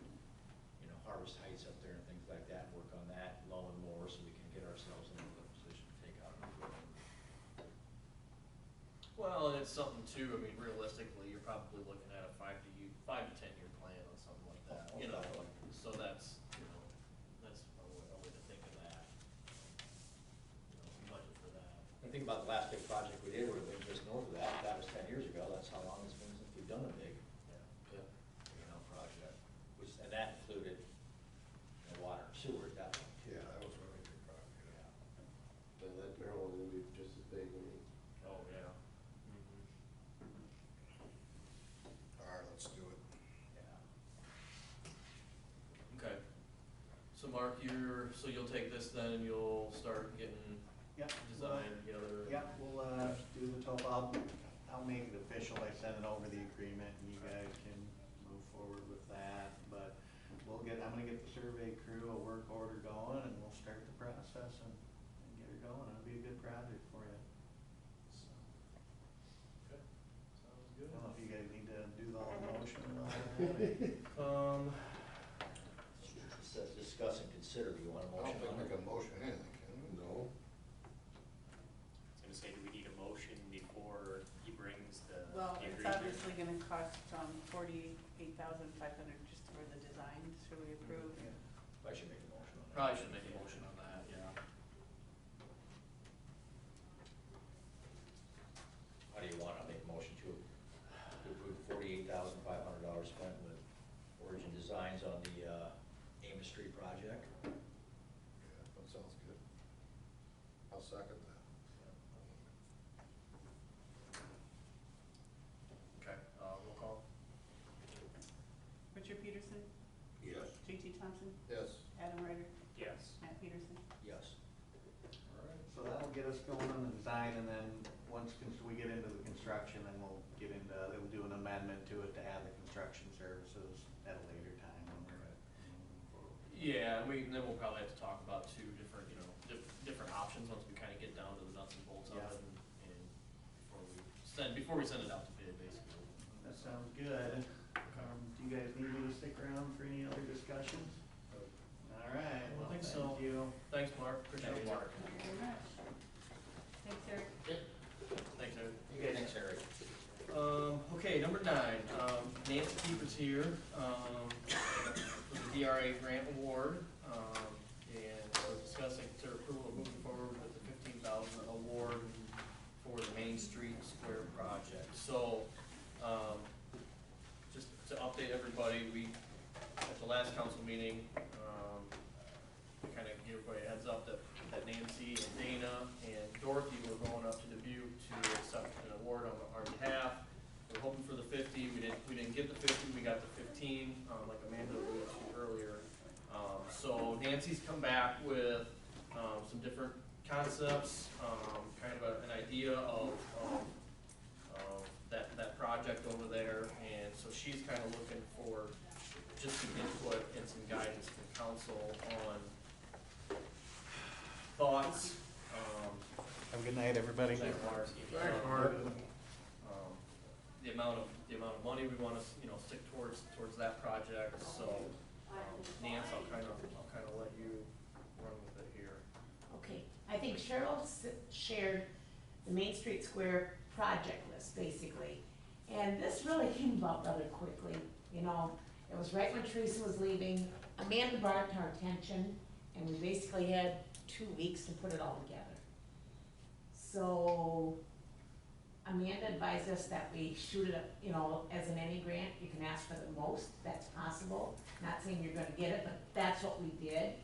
you know, Harvest Heights up there and things like that, work on that, low and more, so we can get ourselves in a position to take out. Well, and it's something too, I mean, realistically, you're probably looking at a 5 to 10 year plan on something like that, you know, so that's, you know, that's a way to think of that. You know, budget for that. I think about the last big project we did, would have been just north of that, that was 10 years ago, that's how long it's been since we've done a big, Yeah. you know, project. And that included, you know, water and sewer at that point too. Yeah, that was a really big project. Yeah. Then that barrel will be just as big when you. Oh, yeah. All right, let's do it. Yeah. Okay. So Mark, so you'll take this then and you'll start getting Yep. design together? Yep, we'll, do the I'll make it official, I send it over the agreement, and you guys can move forward with that, but I'm gonna get the survey crew a work order going, and we'll start the process and get her going, it'll be a good project for you. So, Okay, sounds I good. don't know if you guys need to do the whole motion and all that. It says discuss and consider, do you want a I don't motion think on we it? can motion anything, can we? No. I was gonna say, do we need a motion before he brings the Well, the it's agreement? obviously gonna cost, $48,500 just for the design, should we approve? I should make a motion on that. Probably should make a motion on that, yeah. How do you want to make a motion to approve $48,500 spent with Origin Designs on the Amos Street project? Yeah, that sounds good. I'll second that. Okay, roll call? Richard Peterson, Yes. J.T. Thompson, Yes. Adam Ryder, Yes. Matt Peterson. Yes. All right. So that'll get us going on the design, and then once we get into the construction, then we'll we'll do an amendment to it to add the construction services at a later time when we're moving forward. Yeah, and then we'll probably have to talk about two different, you know, different options once we kind of get down to the nuts and bolts of Yeah. it and before we send it out to bid, basically. That sounds good. Do you guys need me to stick around for any other discussions? All right, I well, think thank so. you. Thanks, Mark, appreciate it. Mark. Thank you very much. Thanks, Eric. Thanks, Eric. Thanks, Eric. Okay, number 9, Nancy Keeper's here, for the DRA grant award, and we're discussing consider approval of moving forward with the $15,000 award for the Main Street Square project. So, just to update everybody, at the last council meeting, we kind of gave everybody a heads up that Nancy and Dana and Dorothy were going up to Dubuque to accept an award on our behalf. We're hoping for the 50, we didn't get the 50, we got the 15, like Amanda alluded to earlier. So Nancy's come back with, some different concepts, kind of an idea of that project over there, and so she's kind of looking for just some input and some guidance from council on thoughts, Have a good night, everybody. Thanks, Mark. The amount of money we want to, you know, stick towards that project, so, Nance, I'll kind of let you run with it here. Okay, I think Cheryl shared the Main Street Square project list, basically. And this really came about rather quickly, you know, it was right when Teresa was leaving. Amanda brought it to our attention, and we basically had 2 weeks to put it all together. So Amanda advised us that we shoot it up, you know, as an any grant, you can ask for the most, that's possible. Not saying you're gonna get it, but that's what we did.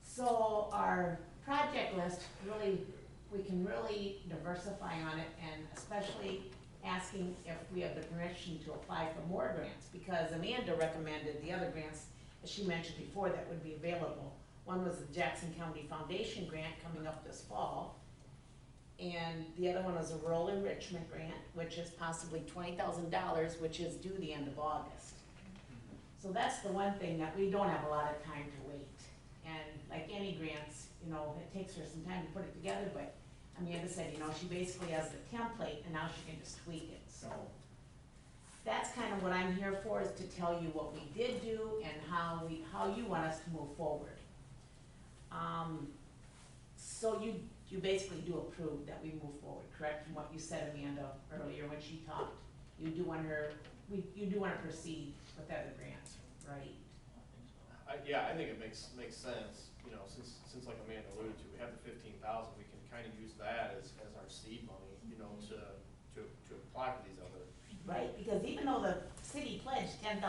So our project list, really, we can really diversify on it, and especially asking if we have the permission to apply for more grants, because Amanda recommended the other grants, as she mentioned before, that would be available. One was the Jackson County Foundation grant coming up this fall, and the other one was a rural enrichment grant, which is possibly $20,000, which is due the end of August. So that's the one thing, that we don't have a lot of time to wait. And like any grants, you know, it takes her some time to put it together, but Amanda said, you know, she basically has the template and now she can just tweak it, so. that's kind of what I'm here for, is to tell you what we did do and how you want us to move forward. So you basically do approve that we move forward, correct, from what you said, Amanda, earlier when she talked? You do want to proceed with that other grant, right? Yeah, I think it makes sense, you know, since like Amanda alluded to, we have the 15,000, we can kind of use that as our seed money, you know, to apply for these other. Right, because even though the city pledged $10,000,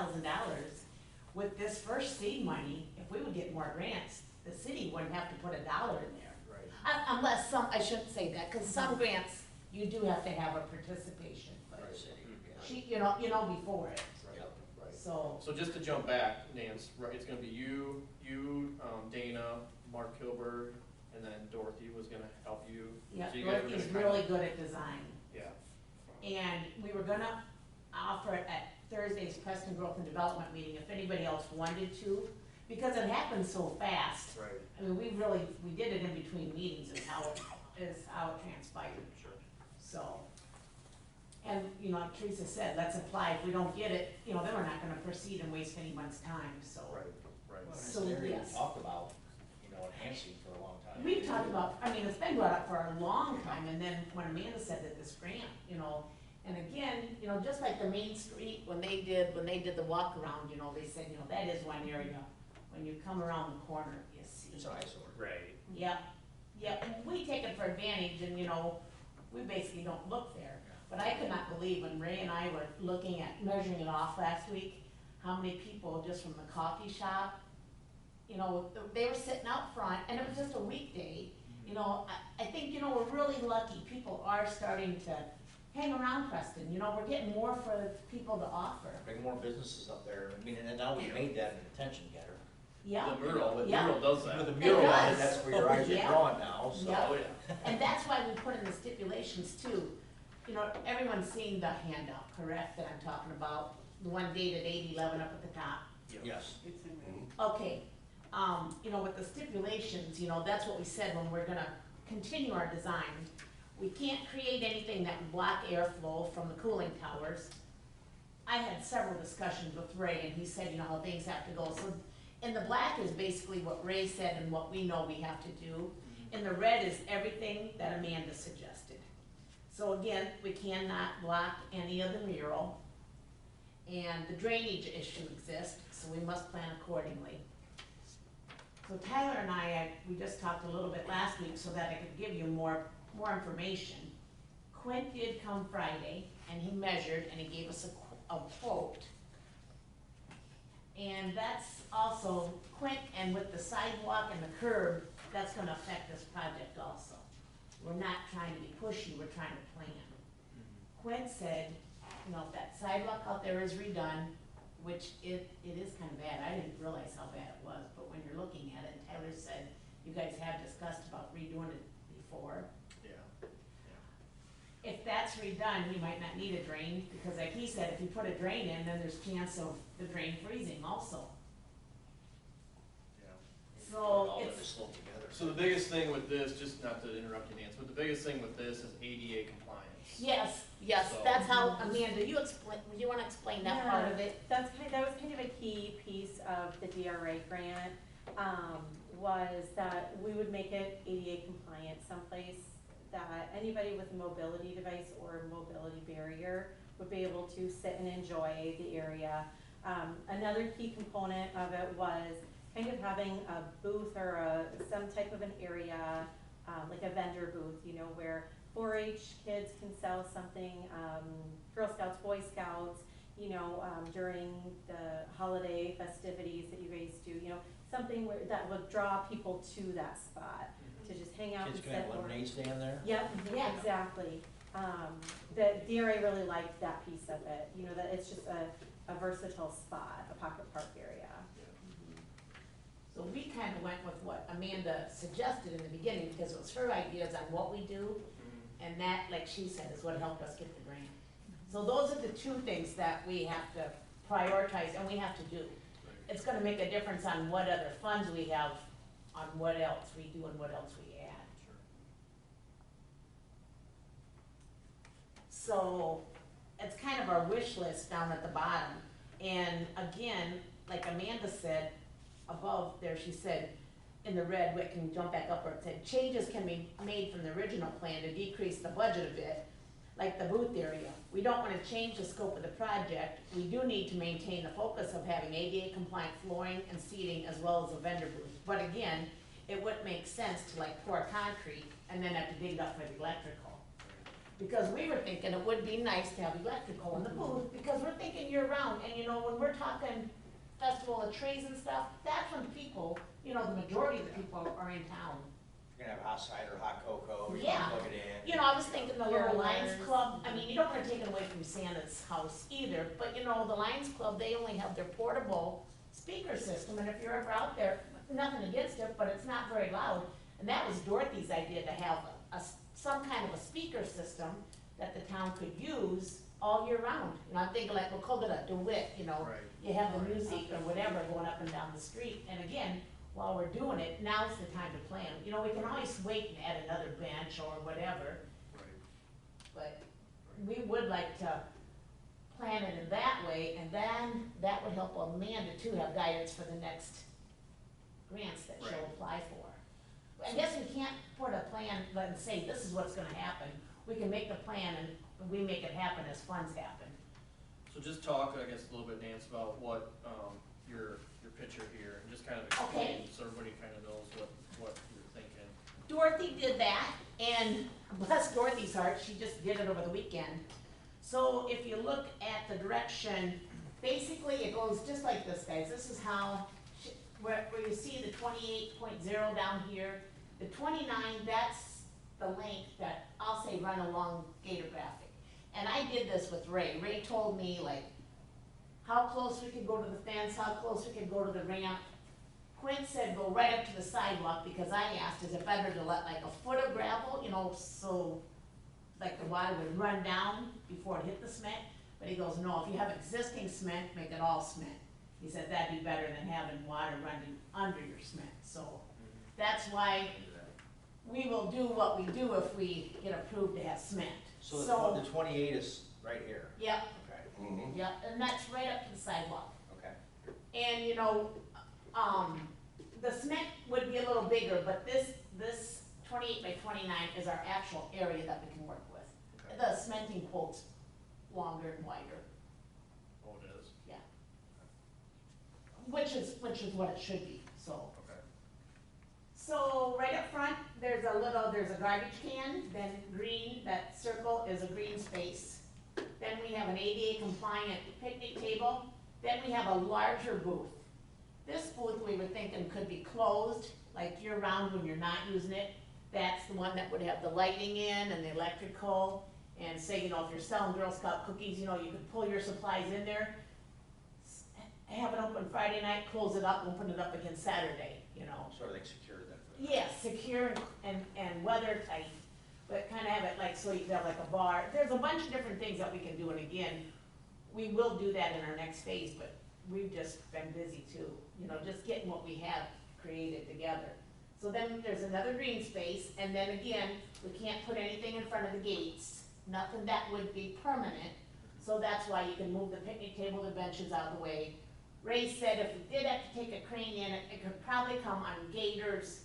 with this first seed money, if we would get more grants, the city wouldn't have to put $1 in there. Right. Unless I shouldn't say that, because some grants, you do have to have a participation Right, pledge. city, yeah. Before it, Right, right. so. So just to jump back, Nance, right, it's gonna be you, Dana, Mark Kilberg, and then Dorothy was gonna help you. Yeah, So you guys were Dorothy's gonna really good at design. Yeah. And we were gonna offer it at Thursday's Preston Growth and Development meeting, if anybody else wanted to, because it happened so fast. Right. I mean, we did it in between meetings is how it transpired. Sure. So, and, you know, like Teresa said, let's apply, if we don't get it, you know, then we're not gonna proceed and waste anyone's time, so. Right, right. Well, So, it's an area yes. we talked about, you know, enhancing for a long time. We've talked about, I mean, it's been brought up for a long time, and then when Amanda said that this grant, you know, and again, you know, just like the Main Street, when they did the walk around, you know, they said, you know, that is one area, when you come around the corner, you see. It's an eyesore. Right. Yep, and we take it for advantage, and, you know, we basically don't look there. But I could not believe when Ray and I were looking at measuring it off last week, how many people just from the coffee shop, you know, they were sitting out front, and it was just a weekday. You know, I think, you know, we're really lucky, people are starting to hang around Preston, you know, we're getting more for people to offer. Bring more businesses up there, I mean, and now we made that an attention getter. Yeah, The mural Yeah. does that. With the mural, does. that's where your eyes are Yeah. drawn now, so. Yeah. Oh, yeah. and that's why we put in the stipulations too. You know, everyone's seen the handout, correct, that I'm talking about, the one dated 8/11 up at the top. Yes. It's in red. Okay, you know, with the stipulations, you know, that's what we said when we're gonna continue our design. We can't create anything that would block airflow from the cooling towers. I had several discussions with Ray, and he said, you know, how things have to go, so, in the black is basically what Ray said and what we know we have to do. In the red is everything that Amanda suggested. So again, we cannot block any of the mural, and the drainage issue exists, so we must plan accordingly. So Tyler and we just talked a little bit last week so that I could give you more information. Quint did come Friday, and he measured, and he gave us a quote. And that's also Quint, and with the sidewalk and the curb, that's gonna affect this project also. We're not trying to be pushy, we're trying to plan. Quint said, you know, if that sidewalk out there is redone, which it is kind of bad, I didn't realize how bad it was, but when you're looking at it, Tyler said, you guys have discussed about redoing it before. Yeah. If that's redone, you might not need a drain, because like he said, if you put a drain in, then there's chance of the drain freezing also. Yeah. So All of it's, it slope together. So the biggest thing with this, just not to interrupt you, Nance, but the biggest thing with this is ADA compliance. yes, So- that's how, Amanda, you wanna explain that part of it? That was kind of a key piece of the DRA grant, was that we would make it ADA compliant someplace that anybody with a mobility device or a mobility barrier would be able to sit and enjoy the area. Another key component of it was kind of having a booth or some type of an area, like a vendor booth, you know, where 4-H kids can sell something, Girl Scouts, Boy Scouts, you know, during the holiday festivities that you guys do, you know, something that would draw people to that spot, to just hang out and Kids sit. can have or- lemonade stand there? Yep, Yeah. exactly. The DRA really liked that piece of it, you know, that it's just a versatile spot, a pocket park area. So we kind of went with what Amanda suggested in the beginning, because it was her ideas on what we do, and that, like she said, is what helped us get the grant. So those are the two things that we have to prioritize, and we have to do. It's gonna make a difference on what other funds we have, on what else we do and what else we add. Sure. So, it's kind of kind of our wish list down at the bottom. And again, like Amanda said, above there, she said, in the red, we can jump back up where it said, changes can be made from the original plan to decrease the budget a bit, like the booth area. We don't wanna change the scope of the project. We do need to maintain the focus of having ADA compliant flooring and seating as well as a vendor booth. But again, it wouldn't make sense to like pour concrete and then have to dig up for the electrical. Because we were thinking it would be nice to have electrical in the booth, because we're thinking year round, and you know, when we're talking Festival of Trees and stuff, that's when people, you know, the majority of the people are in town. You're gonna have hot cider, hot cocoa, you're Yeah. gonna plug it in. You know, I was thinking the little Lions Carolers. Club, I mean, you don't wanna take it away from Santa's house either, but you know, the Lions Club, they only have their portable speaker system, and if you're ever out there, nothing against it, but it's not very loud. And that was Dorothy's idea, to have some kind of a speaker system that the town could use all year round. You know, I'm thinking like, we'll call it a DeWitt, you know, Right. you have the music or whatever going up and down the street, and again, while we're doing it, now's the time to plan. You know, we can always wait and add another bench or whatever, but we would like to plan it in that way, and then that would help Amanda too have guidance for the next grants that she'll Right. apply for. I guess we can't put a plan and say, this is what's gonna happen. We can make the plan and we make it happen as funds happen. So just talk, I guess, a little bit, Nance, about what, your picture here, and just kind of explain, Okay. so everybody kind of knows what you're thinking. Dorothy did that, and bless Dorothy's heart, she just did it over the weekend. So if you look at the direction, basically it goes just like this, guys. This is how, where you see the 28.0 down here, the 29, that's the length that I'll say run along Gator Graphic. And I did this with Ray. Ray told me like how close we could go to the fence, how close we could go to the ramp. Quinn said go right up to the sidewalk, because I asked, is it better to let like a foot of gravel, you know, so like the water would run down before it hit the cement? But he goes, no, if you have existing cement, make it all cement. He said that'd be better than having water running under your cement. So that's why we will do what we do if we get approved to have cement. So the 28 is right here, Yep, okay? yep, and that's right up to the sidewalk. Okay. And you know, the cement would be a little bigger, but this 28 by 29 is our actual area that we can work with. Okay. The cementing quote's longer and wider, Oh, it is? yeah. Which is what it should be, so. Okay. So right up front, there's a garbage can, then green, that circle is a green space. Then we have an ADA compliant picnic table, then we have a larger booth. This booth we were thinking could be closed, like year round when you're not using it. That's the one that would have the lighting in and the electrical, and say, you know, if you're selling Girl Scout cookies, you know, you could pull your supplies in there. Have it open Friday night, close it up, open it up again Saturday, you know. Sort of like secured then. Yes, secure and weather tight, but kind of have it like, so you can have like a bar. There's a bunch of different things that we can do, and again, we will do that in our next phase, but we've just been busy too, you know, just getting what we have created together. So then there's another green space, and then again, we can't put anything in front of the gates, nothing that would be permanent. So that's why you can move the picnic table, the benches out of the way. Ray said if we did have to take a crane in, it could probably come on gators,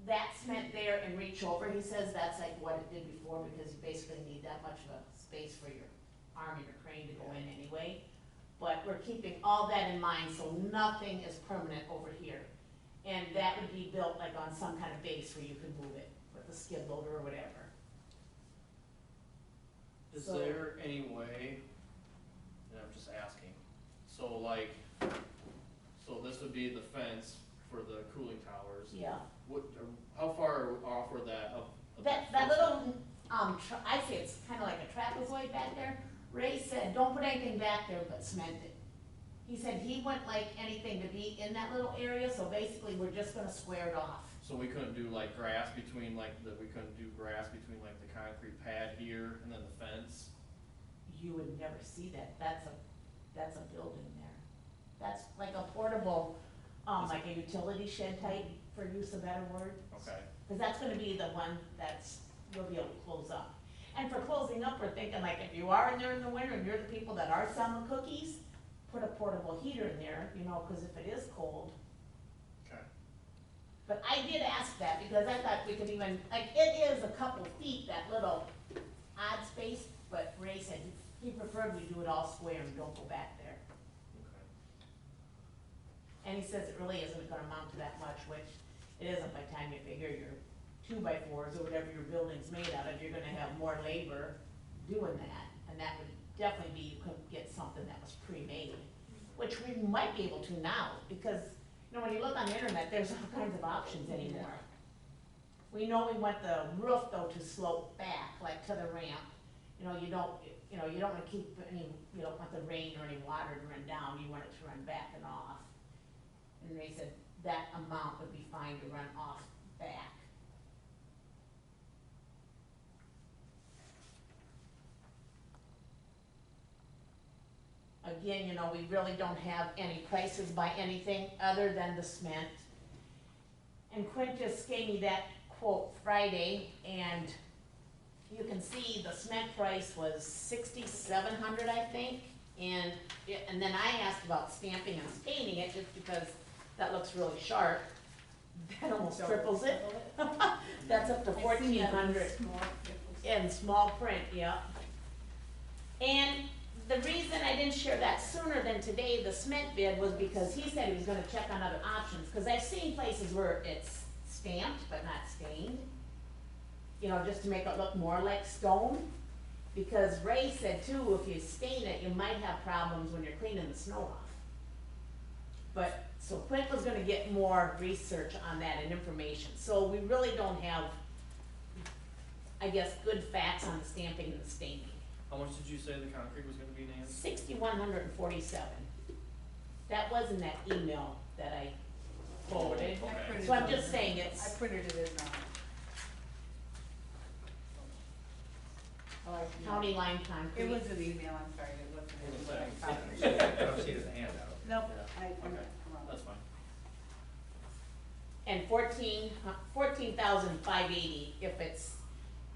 that cement there, and reach over. He says that's like what it did before, because you basically need that much of a space for your arm and your crane to go in anyway. But we're keeping all that in mind, so nothing is permanent over here. And that would be built like on some kind of base where you could move it with a skid loader or whatever. Is So- there any way, and I'm just asking, so like, so this would be the fence for the cooling towers. Yeah. What, how far off are that of? That little, I say it's kind of like a trapezoid back there. Ray said, don't put anything back there but cement it. He said he wouldn't like anything to be in that little area, so basically we're just gonna square it off. So we couldn't do like grass between we couldn't do grass between like the concrete pad here and then the fence? You would never see that. That's a building there. That's like a portable, like a utility shed type, for use of better word. Okay. Cause that's gonna be the one we'll be able to close up. And for closing up, we're thinking like, if you are in there in the winter and you're the people that are selling cookies, put a portable heater in there, you know, cause if it is cold. Okay. But I did ask that because I thought we could even, like, it is a couple feet, that little odd space, but Ray said he preferred we do it all square and don't go back there. Okay. And he says it really isn't gonna amount to that much, which it isn't by the time you figure your 2x4s or whatever your building's made out of, you're gonna have more labor doing that. And that would definitely be, you could get something that was pre-made, which we might be able to now, because, you know, when you look on the internet, there's all kinds of options anymore. We know we want the roof though to slope back, like to the ramp. You know, you don't wanna keep any, you don't want the rain or any water to run down, you want it to run back and off. And they said that amount would be fine to run off back. Again, you know, we really don't have any prices by anything other than the cement. And Quint just gave me that quote Friday, and you can see the cement price was $6,700, I think. And then I asked about stamping and staining it, just because that looks really sharp. That almost triples it. That's up to $1,400 in small print, yeah. And the reason I didn't share that sooner than today, the cement bid, was because he said he was gonna check on other options, cause I've seen places where it's stamped but not stained, you know, just to make it look more like stone. Because Ray said too, if you stain it, you might have problems when you're cleaning the snow off. But, so Quint was gonna get more research on that and information, so we really don't have, I guess, good facts on the stamping and the staining. How much did you say the concrete was gonna be, Nancy? 6,147. That was in that email that I forwarded. Okay. I printed So I'm it just in. saying I it's, printed it in, county line it concrete. was an email, I'm sorry, it wasn't. I don't see it as a handout. Nope, Yeah. Okay, that's fine. And 14,580 if it's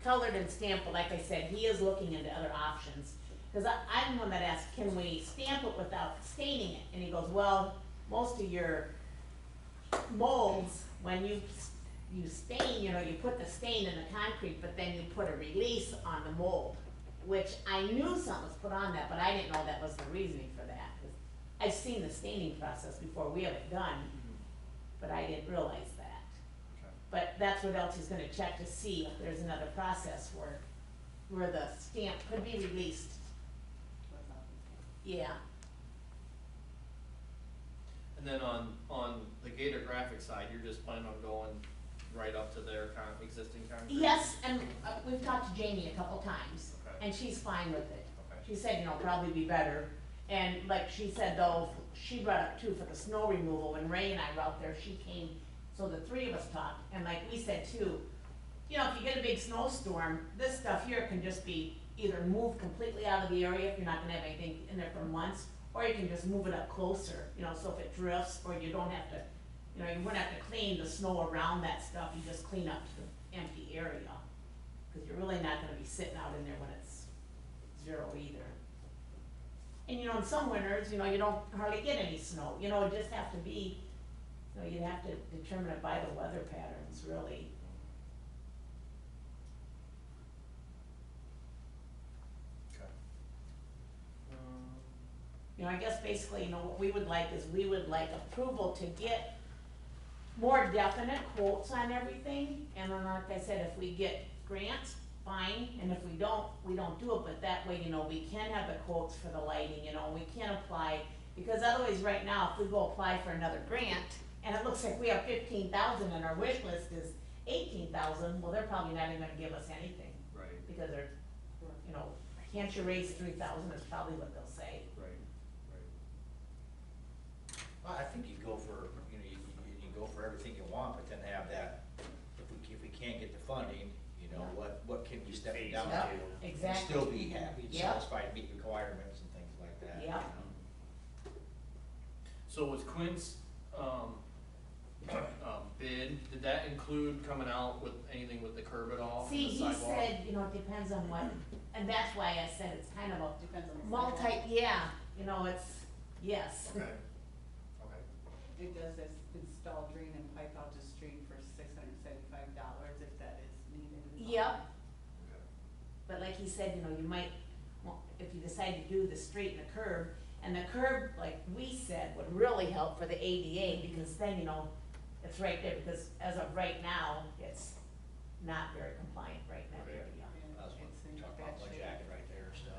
colored and stamped, but like I said, he is looking into other options. Cause I'm the one that asked, can we stamp it without staining it? And he goes, well, most of your molds, when you stain, you know, you put the stain in the concrete, but then you put a release on the mold, which I knew something was put on that, but I didn't know that was the reasoning for that. 'Cause I've seen the staining process before we have it done, but I didn't realize that. Okay. But that's what else he's gonna check to see if there's another process where the stamp could be released. Yeah, And then on the Gator graphic side, you're just planning on going right up to their existing concrete? yes, and we've talked to Jamie a couple times, Okay. and she's fine with it. Okay. She said, you know, probably be better, and like she said though, she brought up too, for the snow removal, when Ray and I were out there, she came, so the three of us talked, and like we said too, you know, if you get a big snowstorm, this stuff here can just be either moved completely out of the area if you're not gonna have anything in there for months, or you can just move it up closer, you know, so if it drifts, or you don't have to, you know, you wouldn't have to clean the snow around that stuff, you just clean up to the empty area. Cause you're really not gonna be sitting out in there when it's 0 either. And you know, in some winters, you know, you don't hardly get any snow, you know, it just have to be, you know, you'd have to determine it by the weather patterns, really. Okay. You know, I guess basically, you know, what we would like is, we would like approval to get more definite quotes on everything, and then like I said, if we get grants, fine, and if we don't do it, but that way, you know, we can have the quotes for the lighting, you know, we can apply, because otherwise, right now, if we go apply for another grant, and it looks like we have 15,000 and our wish list is 18,000, well, they're probably not even gonna give us anything, Right, because they're, you know, can't you raise 3,000 is probably what they'll say. right, right. Well, I think you go for, you know, you go for everything you want, but then have that, if we can't get the funding, you know, what can we step it down Yep, to? And exactly. still be happy, Yep. satisfied, meet requirements and things like that, you Yep. know? So was Quint's, bid, did that include coming out with anything with the curb at all, See, and the he sidewalk? said, you know, it depends on what, and that's why I said it's kind of a Depends on the multi, sidewalk. yeah, you know, it's, yes. Okay, okay. It does this install drain and pipe out the street for $675 if that is needed. Yep, Okay. but like he said, you know, you might, well, if you decide to do the street and the curb, like we said, would really help for the ADA, because then, you know, it's right there, because as of right now, it's not very compliant right in that Right. area. That's what It's in we talked bad about, my shape. jacket right there, so.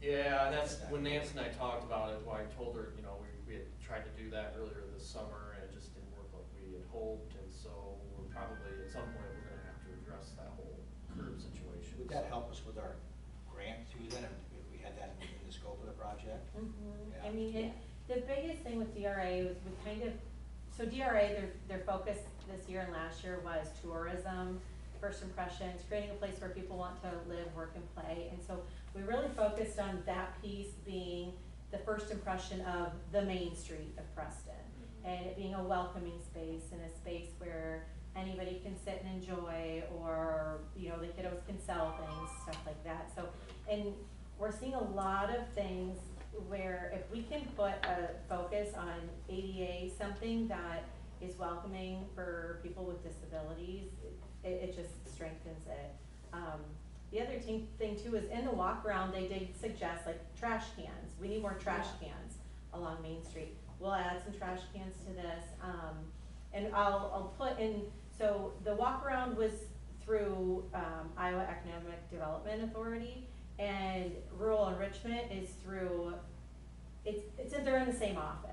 Yeah, that's, when Nancy and I talked about it, well, I told her, you know, we had tried to do that earlier this summer, and it just didn't work like we had hoped, and so we're probably, at some point, we're gonna have to address that whole curb situation. Would that help us with our grant too then, if we had that in the scope of the project? I mean, the biggest thing with DRA was we kind of, so DRA, their focus this year and last year was tourism, first impressions, creating a place where people want to live, work, and play. And so we really focused on that piece being the first impression of the main street of Preston. And it being a welcoming space and a space where anybody can sit and enjoy, or, you know, the kiddos can sell things, stuff like that. So, and we're seeing a lot of things where if we can put a focus on ADA, something that is welcoming for people with disabilities, it just strengthens it. The other thing too is in the walk around, they did suggest like trash cans. We need more trash cans along Main Street. We'll add some trash cans to this. And I'll put in, so the walk around was through Iowa Economic Development Authority, and rural enrichment is through, they're in the same office.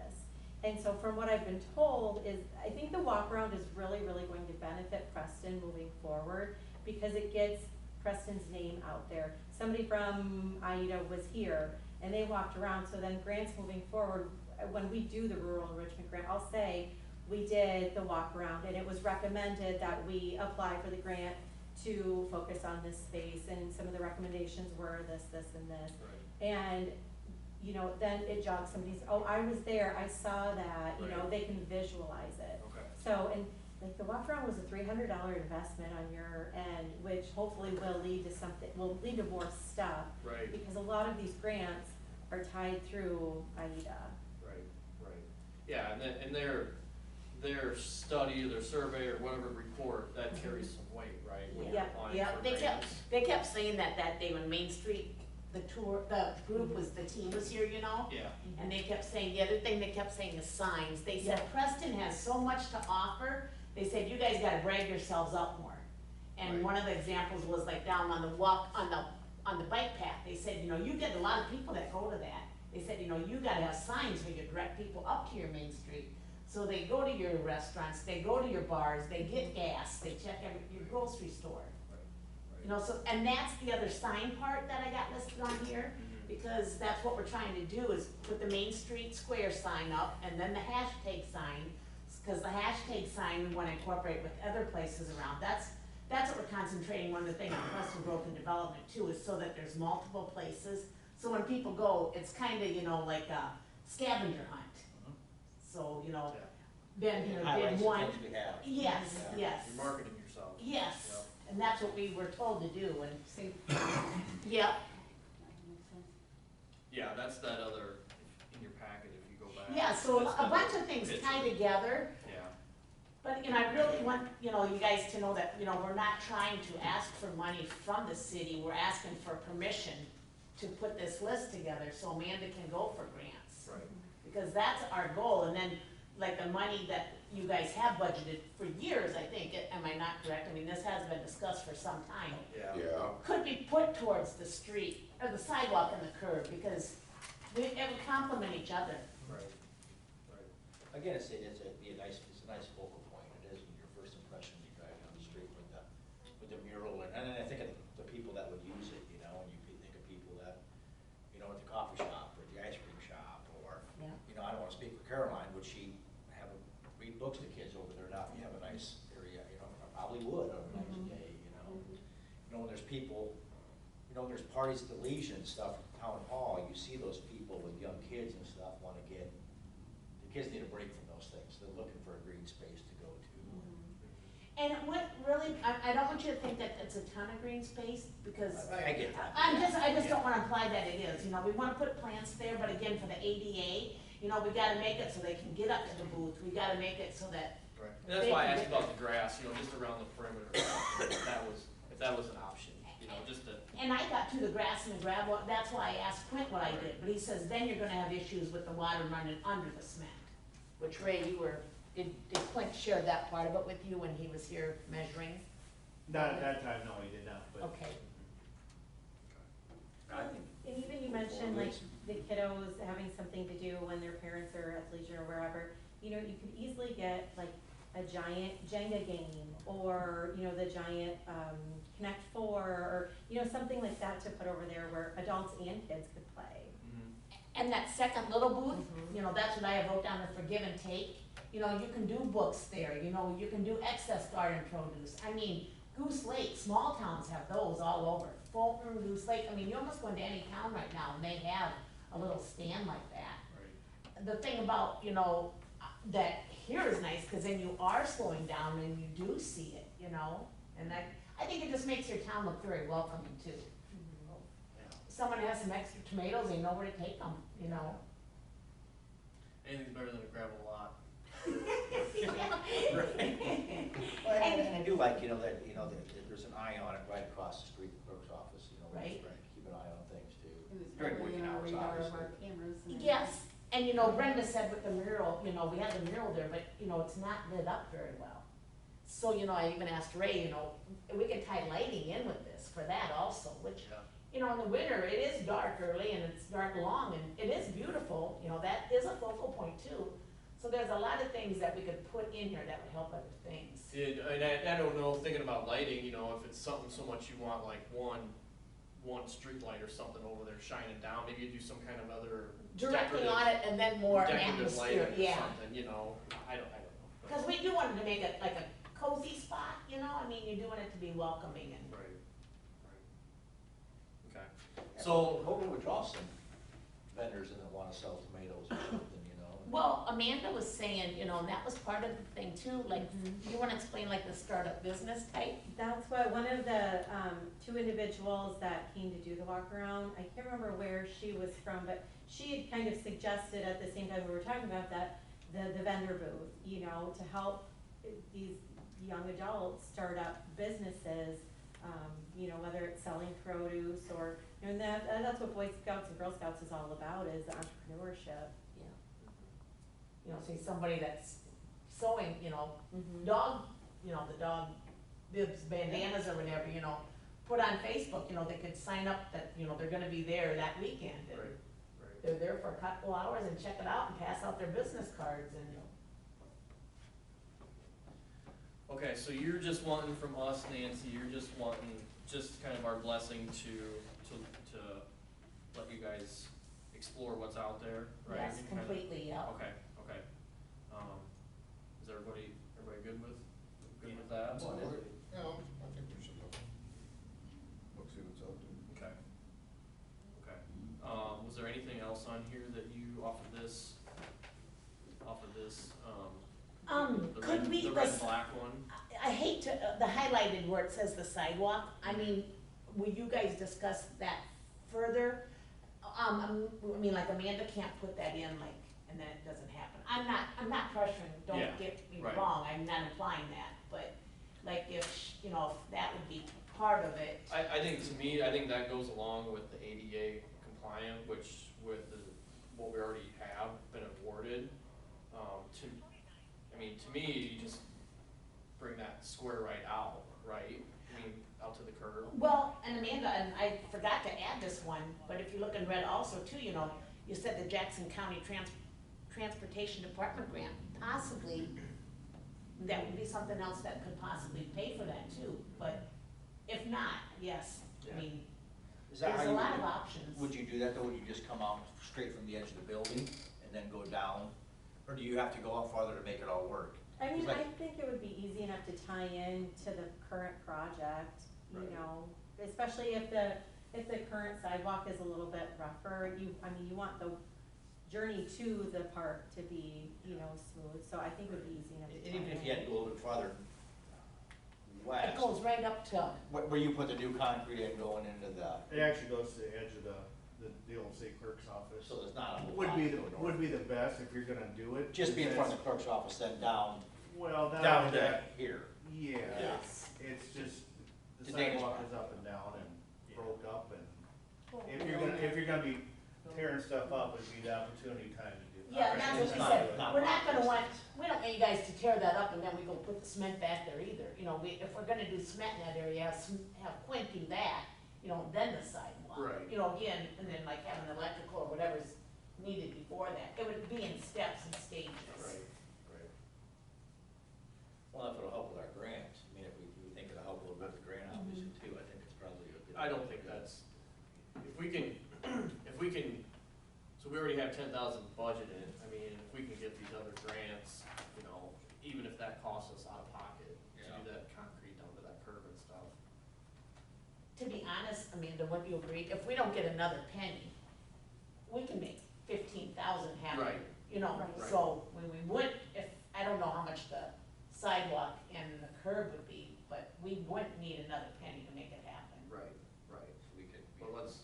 And so from what I've been told is, I think the walk around is really, really going to benefit Preston moving forward, because it gets Preston's name out there. Somebody from IEDA was here and they walked around, so then grants moving forward, when we do the rural enrichment grant, I'll say, we did the walk around and it was recommended that we apply for the grant to focus on this space, and some of the recommendations were this, and this. Right. And, you know, then it jogs somebody's, oh, I was there, I saw that, you know, Right. they can visualize it. Okay. So, and like the walk around was a $300 investment on your end, which hopefully will lead to something, will lead to more stuff. Right. Because a lot of these grants are tied through AIDA. Right. Yeah, and then, and their study, their survey, or whatever report, that carries some weight, right? When you're Yeah, applying yeah, for they kept, grants. they kept saying that day when Main Street, the group was, the team was here, you know? Yeah. And they kept saying, the other thing they kept saying is signs. They said Preston has so much to offer, they said, you guys gotta brag yourselves up more. And Right. one of the examples was like down on the walk, on the bike path, they said, you know, you get a lot of people that go to that. They said, you know, you gotta have signs where you direct people up to your Main Street. So they go to your restaurants, they go to your bars, they get gas, they check your grocery store. You know, so, and that's the other sign part that I got listed on here, because that's what we're trying to do, is put the Main Street Square sign up, and then the hashtag sign, because the hashtag sign we wanna incorporate with other places around. That's what we're concentrating, one of the things on Preston Growth and Development too, is so that there's multiple places. So when people go, it's kinda, you know, like a scavenger hunt. So, you know, been here, Highlights did the one. things we have. Yes, Yeah. yes. You're marketing yourself. Yes, Yep. and that's what we were told to do, and, See, yep, makes sense. Yeah, that's that other, in your packet, if you go back. yeah, so that's a the bunch of things picture. tie together. Yeah, But, you know, I really want, you know, you guys to know that, you know, we're not trying to ask for money from the city, we're asking for permission to put this list together so Amanda can go for grants. right. Because that's our goal, and then, like, the money that you guys have budgeted for years, I think, am I not correct? I mean, this has been discussed for some time. Yeah. Yeah, Could be put towards the street, or the sidewalk and the curb, because it would complement each other. Right. Again, it's a nice focal point, it is, your first impression when you drive down the street with the mural, and then I think of the people that would use it, you know, and you think of people that, you know, at the coffee shop, or the ice cream shop, or, Yeah. you know, I don't wanna speak for Caroline, would she read books to kids over there now, if you have a nice area, you know, I probably would on a nice day, you know? You know, when there's people, you know, when there's parties at the Legion and stuff, town hall, you see those people with young kids and stuff wanna get, the kids need a break from those things, they're looking for a green space to go to. And what really, I don't want you to think that it's a ton of green space, because I get that. I just don't wanna imply that it is, you know, we wanna put plants there, but again, for the ADA, you know, we gotta make it so they can get up to the booth, we gotta make it so that, Right. And that's why I asked about the grass, you know, just around the perimeter, if that was an option, you know, just to. and I got to the grass and the gravel, that's why I asked Clint what I did, but he says then you're gonna have issues with the water running under the cement. Which Ray, did Clint share that part of it with you when he was here measuring? Not at that time, no, he did not, but. Okay. I think And even you mentioned like the kiddos having something to do when their parents are at Legion or wherever, you know, you could easily get like a giant Jenga game or, you know, the giant, Connect Four or, you know, something like that to put over there where adults and kids could play. And that second little booth, Mhm. you know, that's what I have wrote down, the forgive and take. You know, you can do books there, you know, you can do excess garden produce. I mean, Goose Lake, small towns have those all over. Fulton, Goose Lake, I mean, you almost go into any town right now and they have a little stand like that. Right. The thing about, you know, that here is nice, cause then you are slowing down and you do see it, you know? And I think it just makes your town look very welcoming too. Someone has some extra tomatoes, they know where to take them, you know? Anything's better than a gravel lot. Well, and I do like, you know, that there's an eye on it right across the street from the clerk's office, you know, we Right. keep an eye on things too. It was During probably working in our hours, radar of obviously. our cameras and. Yes, and you know, Brenda said with the mural, you know, we had the mural there, but you know, it's not lit up very well. So, you know, I even asked Ray, you know, we could tie lighting in with this for that also, which, Yeah. you know, in the winter, it is dark early and it's dark long and it is beautiful, you know, that is a focal point too. So there's a lot of things that we could put in here that would help other things. Yeah, and I don't know, thinking about lighting, you know, if it's something so much you want like one street light or something over there shining down, maybe you do some kind of other Directly on it and then more decorative lighting atmosphere, or yeah. something, you know, I don't know. Cause we do want it to make it like a cozy spot, you know, I mean, you do want it to be welcoming and. Right, right. Okay, Yeah, so, hopefully we draw some vendors in that wanna sell tomatoes or something, you know. Well, Amanda was saying, you know, and that was part of the thing too, like, you wanna explain like the startup business type? That's what one of the, two individuals that came to do the walk around, I can't remember where she was from, but she had kind of suggested at the same time we were talking about that, the vendor booth, you know, to help these young adults start up businesses, you know, whether it's selling produce or, you know, and that's what Boy Scouts and Girl Scouts is all about, is entrepreneurship. Yeah. You know, say somebody that's sewing, you know, Mhm. dog, you know, the dog bibs, bandanas or whatever, you know, put on Facebook, you know, they could sign up that, you know, they're gonna be there that weekend. And right, right. they're there for a couple hours and check it out and pass out their business cards and. Okay, so you're just wanting from us, Nancy, you're just wanting, just kind of our blessing to let you guys explore what's out there, right? Yes, And kind of- completely, yeah. Okay, okay. Is everybody good with that? Yeah, I think we should look see what's out there. Okay. Okay. Was there anything else on here that you, off of this, the Could red, we, the red and black one? I hate to, the highlighted where it says the sidewalk, I mean, will you guys discuss that further? I mean, like Amanda can't put that in like, and then it doesn't happen. I'm not pressuring, don't Yeah, get me right. wrong, I'm not implying that, but like if, you know, if that would be part of it. I think to me, I think that goes along with the ADA compliant, which with what we already have been awarded. To me, you just bring that square right out, right? I mean, out to the curb. Well, and Amanda, and I forgot to add this one, but if you look in red also too, you know, you said the Jackson County Transportation Department grant, possibly, that would be something else that could possibly pay for that too, but if not, yes, I Yeah. mean, Is that how there's a you lot would- of options. Would you do that though? Would you just come out straight from the edge of the building and then go down? Or do you have to go out farther to make it all work? I mean, It's like- I think it would be easy enough to tie in to the current project, you Right. know, especially if the current sidewalk is a little bit rougher, you want the journey to the park to be, you know, smooth, so I think it would be easy enough to And tie in. even if you had to go a little bit farther, west. It goes right up to, Where you put the new concrete in going into the, It actually goes to the edge of the old city clerk's office. so there's not a whole Would lot be to the, go north. would be the best if you're gonna do it. Just be in front of That's- the clerk's office, then down, Well, not down only to that, here. yeah, Yeah. it's just, the It's a dangerous sidewalk part. is up and down and broke up, and Well, if you're gonna be tearing stuff up, it'd be the opportunity time to do. yeah, that's what It's we not- said, not we're not gonna rock. want, we don't want you guys to tear that up and then we go put the cement back there either. You know, if we're gonna do cement in that area, have Quint do that, you know, then the sidewalk. Right. You know, again, and then like having electrical or whatever's needed before that, it would be in steps and stages. Right. Well, if it'll help with our grant, I mean, if we think it'll help a little bit with the grant, obviously, too, I think it's probably a good. I don't think that's, if we can, so we already have 10,000 budgeted, I mean, if we can get these other grants, you know, even if that costs us out of pocket to Yeah. do that concrete down to that curb and stuff. To be honest, Amanda, wouldn't you agree, if we don't get another penny, we can make 15,000 happen. Right. You know, Right. so when we would, if, I don't know how much the sidewalk and the curb would be, but we wouldn't need another penny to make it happen. Right. So we could. But let's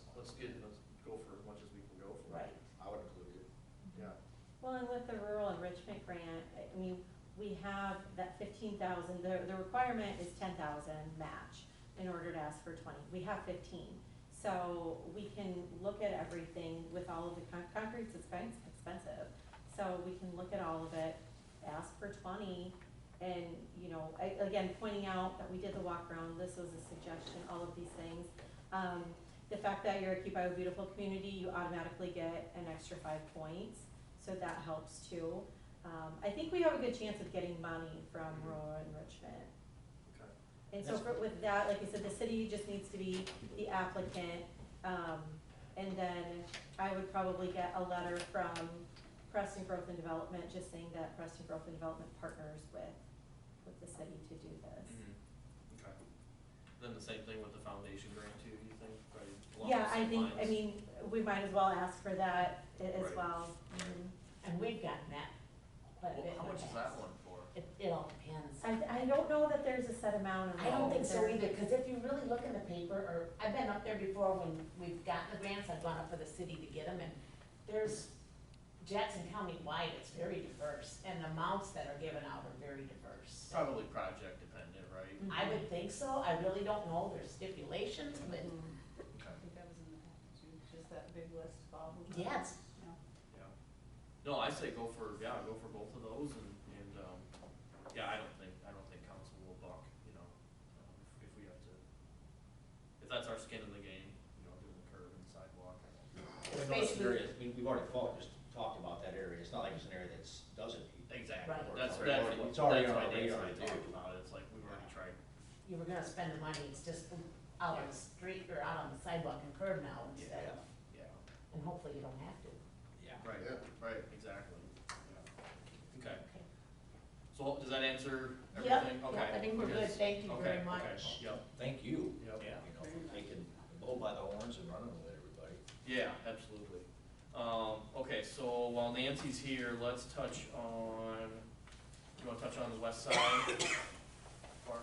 go for as much as we can go for. Right. I would include it. Yeah. Well, and with the rural enrichment grant, I mean, we have that 15,000, the requirement is 10,000 match in order to ask for 20. We have 15. So we can look at everything with all of the concrete's expensive. So we can look at all of it, ask for 20, and, you know, again, pointing out that we did the walk around, this was a suggestion, all of these things. The fact that you're a Keep Iowa Beautiful community, you automatically get an extra 5 points, so that helps too. I think we have a good chance of getting money from rural enrichment. Okay. And so with that, like I said, the city just needs to be the applicant, and then I would probably get a letter from Preston Growth and Development, just saying that Preston Growth and Development partners with the city to do this. Okay. Then the same thing with the foundation grant too, you think, right? Along Yeah, the I same think, I lines? mean, we might as well ask for that as Right. well. Mhm. And we've gotten that quite a Well, bit. how in the much is that past. one for? It all depends. I don't know that there's a set amount. I don't think so there. either, cause if you really look in the paper, or, I've been up there before when we've gotten the grants, I've gone up for the city to get them, and there's, Jackson County wide, it's very diverse, and the amounts that are given out are very diverse. Probably project dependent, right? I would think so, I really don't know, there's stipulations, but Mhm. Okay. I think that was in the package, just that big list of all who. yes, Yeah. No, I say go for both of those and, yeah, I don't think council will buck, you know, if we have to, if that's our skin in the game, you know, doing the curb and sidewalk. It's Well, no, it's an basically- area, we've already just talked about that area, it's not like it's an area that's, doesn't need. Exactly. Right. That's It's already what on our Nancy radar and I to talked do. about, it's like, we've already tried. you were gonna spend the money, it's just out on the street, or out on the sidewalk and curb now instead of, Yeah. and hopefully you don't have to. Yeah. Right, Yeah. right, exactly. Okay, Okay. so does that answer Yep, everything? Okay. yep, I think we're okay. good, thank you Okay, very okay, much. Yep, Thank you. yep. Yeah. You know, for taking the bull by the horns and running with it, everybody. Yeah, absolutely. Okay, so while Nancy's here, let's touch on, you wanna touch on the west side? Park?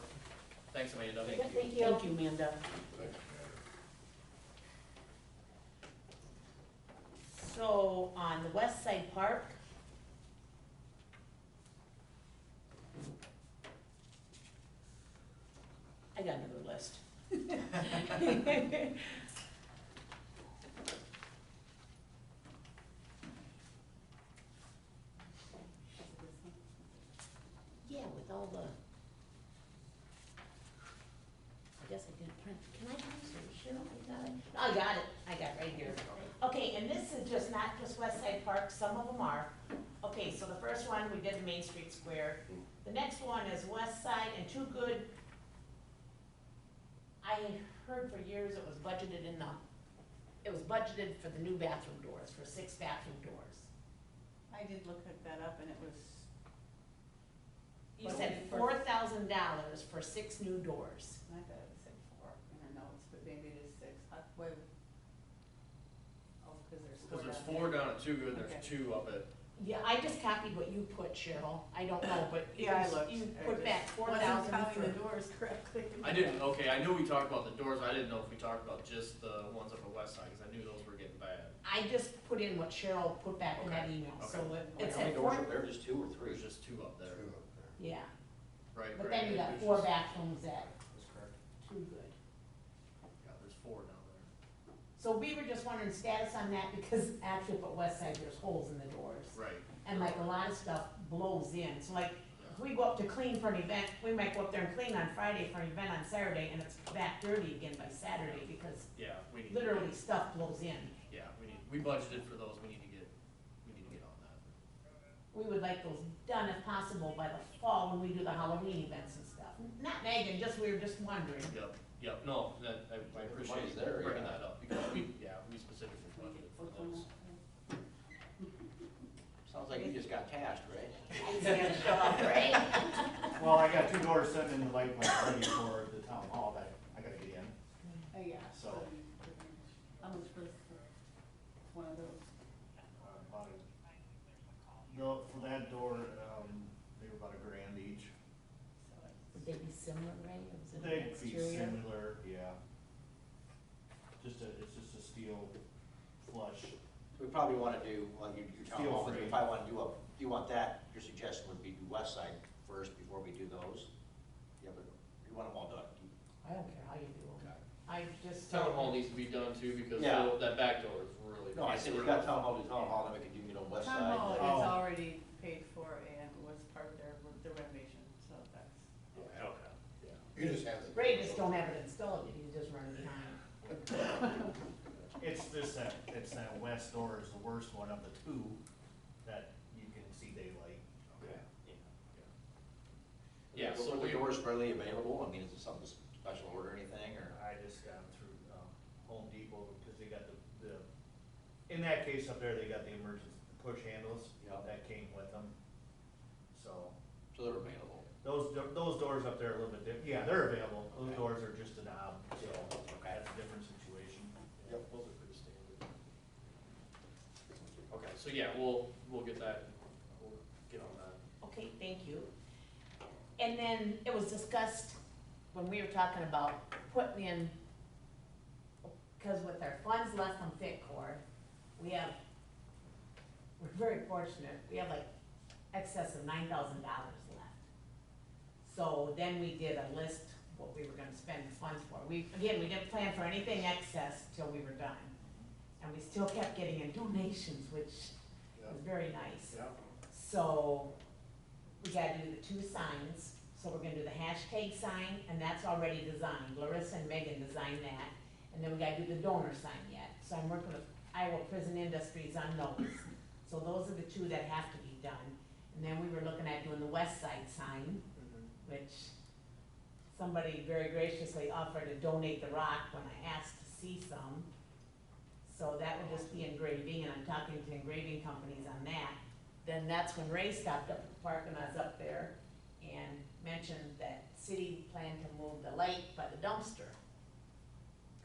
Thanks, Amanda. Yeah, thank you. Thank you, Amanda. So, on the West Side Park, I got another list. Yeah, with all the, I guess I didn't print, can I use it, Cheryl, you got it? I got it right here. Okay, and this is just not just West Side Park, some of them are. Okay, so the first one, we did Main Street Square. The next one is West Side and Too Good. I heard for years it was budgeted for the new bathroom doors, for 6 bathroom doors. I did look at that up and it was, You said $4,000 for 6 new doors. I thought it said 4 in her notes, but maybe it is 6. Wait. Oh, cause there's 4 Cause there's down 4 there. down at Too Good, there's Okay. 2 up at Yeah, I just copied what you put, Cheryl, I don't know, but Yeah, I because looked. you I put just back 4,000 wasn't counting for. the doors correctly. I didn't, okay, I knew we talked about the doors, I didn't know if we talked about just the ones up the west side, cause I knew those were getting bad. I just put in what Cheryl put back in that Okay, email, so okay. it's How many at doors four, are there, just two or three? There's just two up there, Two up there. yeah, right? but right, then you got there's 4 just- bathrooms at That's correct. Too Good. Yeah, there's 4 down there. So we were just wondering status on that, because actually up at West Side, there's holes in the doors. Right. And like a lot of stuff blows in, so like, if we go up to clean for an event, we might go up there and clean on Friday for an event on Saturday, and it's back dirty again by Saturday, because Yeah, we need. literally stuff blows in. Yeah, we budgeted for those, we need to get on that. We would like those done if possible by the fall when we do the Halloween events and stuff. Not nagging, just, we were just wondering. Yep, no, that, I The appreciate money's you there, bringing yeah. that up, because we specifically budgeted for those. Sounds like you just got tasked, right? I'd say it's shut up, right? Well, I got 2 doors sitting in the light plant ready for the town hall that I gotta get in. Yeah. So- How much was one of those? About no, for that door, they were about $1,000 each. Would they be similar, Ray, or was it an They'd be exterior? similar, yeah. It's just a steel flush. We probably wanna do, well, your town Steel hall, but frame. if I wanna do you want that, your suggestion would be do west side first before we do those? Yeah, but you want them all done. I don't care how you do them. I just. Town hall needs to be done too, because Yeah. that back door is really. No, I said we got town hall to town hall, then we can do, west side. Town hall is Oh. already paid for and was part of their renovation, so that's. Okay. You just have the. Ray just don't have it installed, yet, he's just running behind. It's that west door is the worst one of the 2 that you can see daylight. Okay. Yeah, so Are the we, doors readily available? I mean, is it something special order or anything, or? I just got them through Home Depot because they got in that case up there, they got the emergency push handles Yeah. that came with them. So So they're available. those doors up there are a little bit different. Yeah, they're available. Those Okay. doors are just a knob, so Okay. that's a different situation. yep, those are pretty standard. Okay, so yeah, we'll get that, we'll get on that. Okay, thank you. And then it was discussed when we were talking about putting in, because with our funds left from FitCor, we're very fortunate, we have like excess of $9,000 left. So then we did a list, what we were gonna spend the funds for. We didn't plan for anything excess till we were done. And we still kept getting in donations, which was very nice. Yeah. So we gotta do the 2 signs, so we're gonna do the hashtag sign, and that's already designed, Larissa and Megan designed that. And then we gotta do the donor sign yet, so I'm working with Iowa Prison Industries on those. So those are the 2 that have to be done. And then we were looking at doing the west side sign, which somebody very graciously offered to donate the rock when I asked to see some. So that would just be engraving, and I'm talking to engraving companies on that. Then that's when Ray stopped up at the park and I was up there and mentioned that city planned to move the light by the dumpster.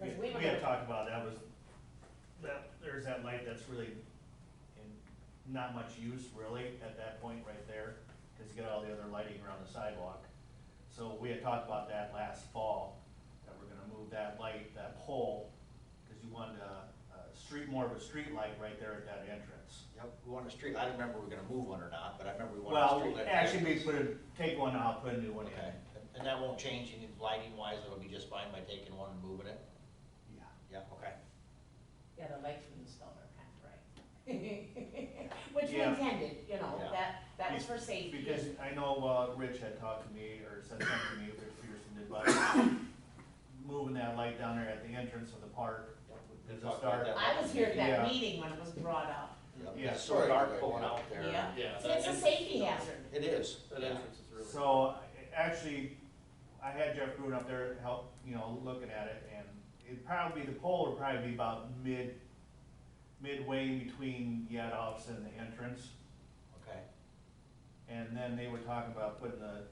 Cause we were We had gonna, talked about, there's that light that's really in not much use really at that point right there, cause you got all the other lighting around the sidewalk. So we had talked about that last fall, that we're gonna move that light, that pole, cause you wanted more of a street light right there at that entrance. Yep, we want a street, I don't remember if we were gonna move one or not, but I remember we wanted a Well, street light. actually, we take one out, put a new one in. Okay, and that won't change any lighting wise, it'll be just fine by taking one and moving it? Yeah. Yeah, okay. yeah, the lights we installed are kind of bright. Which we Yeah. intended, you know, Yeah. that was for safety. Because I know, Rich had talked to me, or said something to me, Rich Peterson did, about moving that light down there at the entrance of the park. We Does it talked about start? that. I was here at Yeah. that meeting when it was brought up. Yep, Yeah. it's sort of dark pulling out there. Yeah. Yeah. So it's a safety hazard. It is. That entrance is really. So, actually, I had Jeff Gruen up there to help, looking at it, and the pole would probably be about midway between Yadov's and the entrance. Okay, And then they were talking about putting the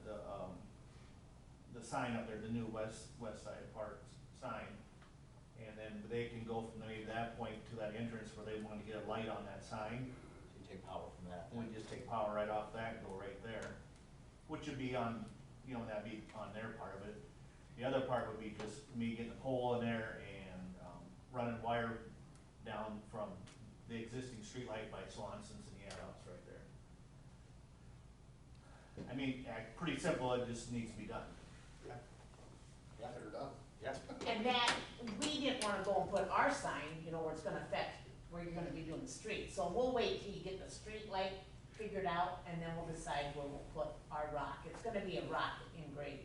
sign up there, the new west side park sign. And then they can go from maybe that point to that entrance where they want to get a light on that sign. so you take power from that. We just take power right off that and go right there, which would be on, you know, that'd be on their part of it. The other part would be just me getting a pole in there and, running wire down from the existing streetlight by Swanson's and the ad house right there. I mean, pretty simple, it just needs to be done. Yeah, Get her done. yeah. And that, we didn't wanna go and put our sign, you know, where it's gonna affect where you're gonna be doing the street. So we'll wait till you get the street light figured out, and then we'll decide where we'll put our rock. It's gonna be a rock engraved.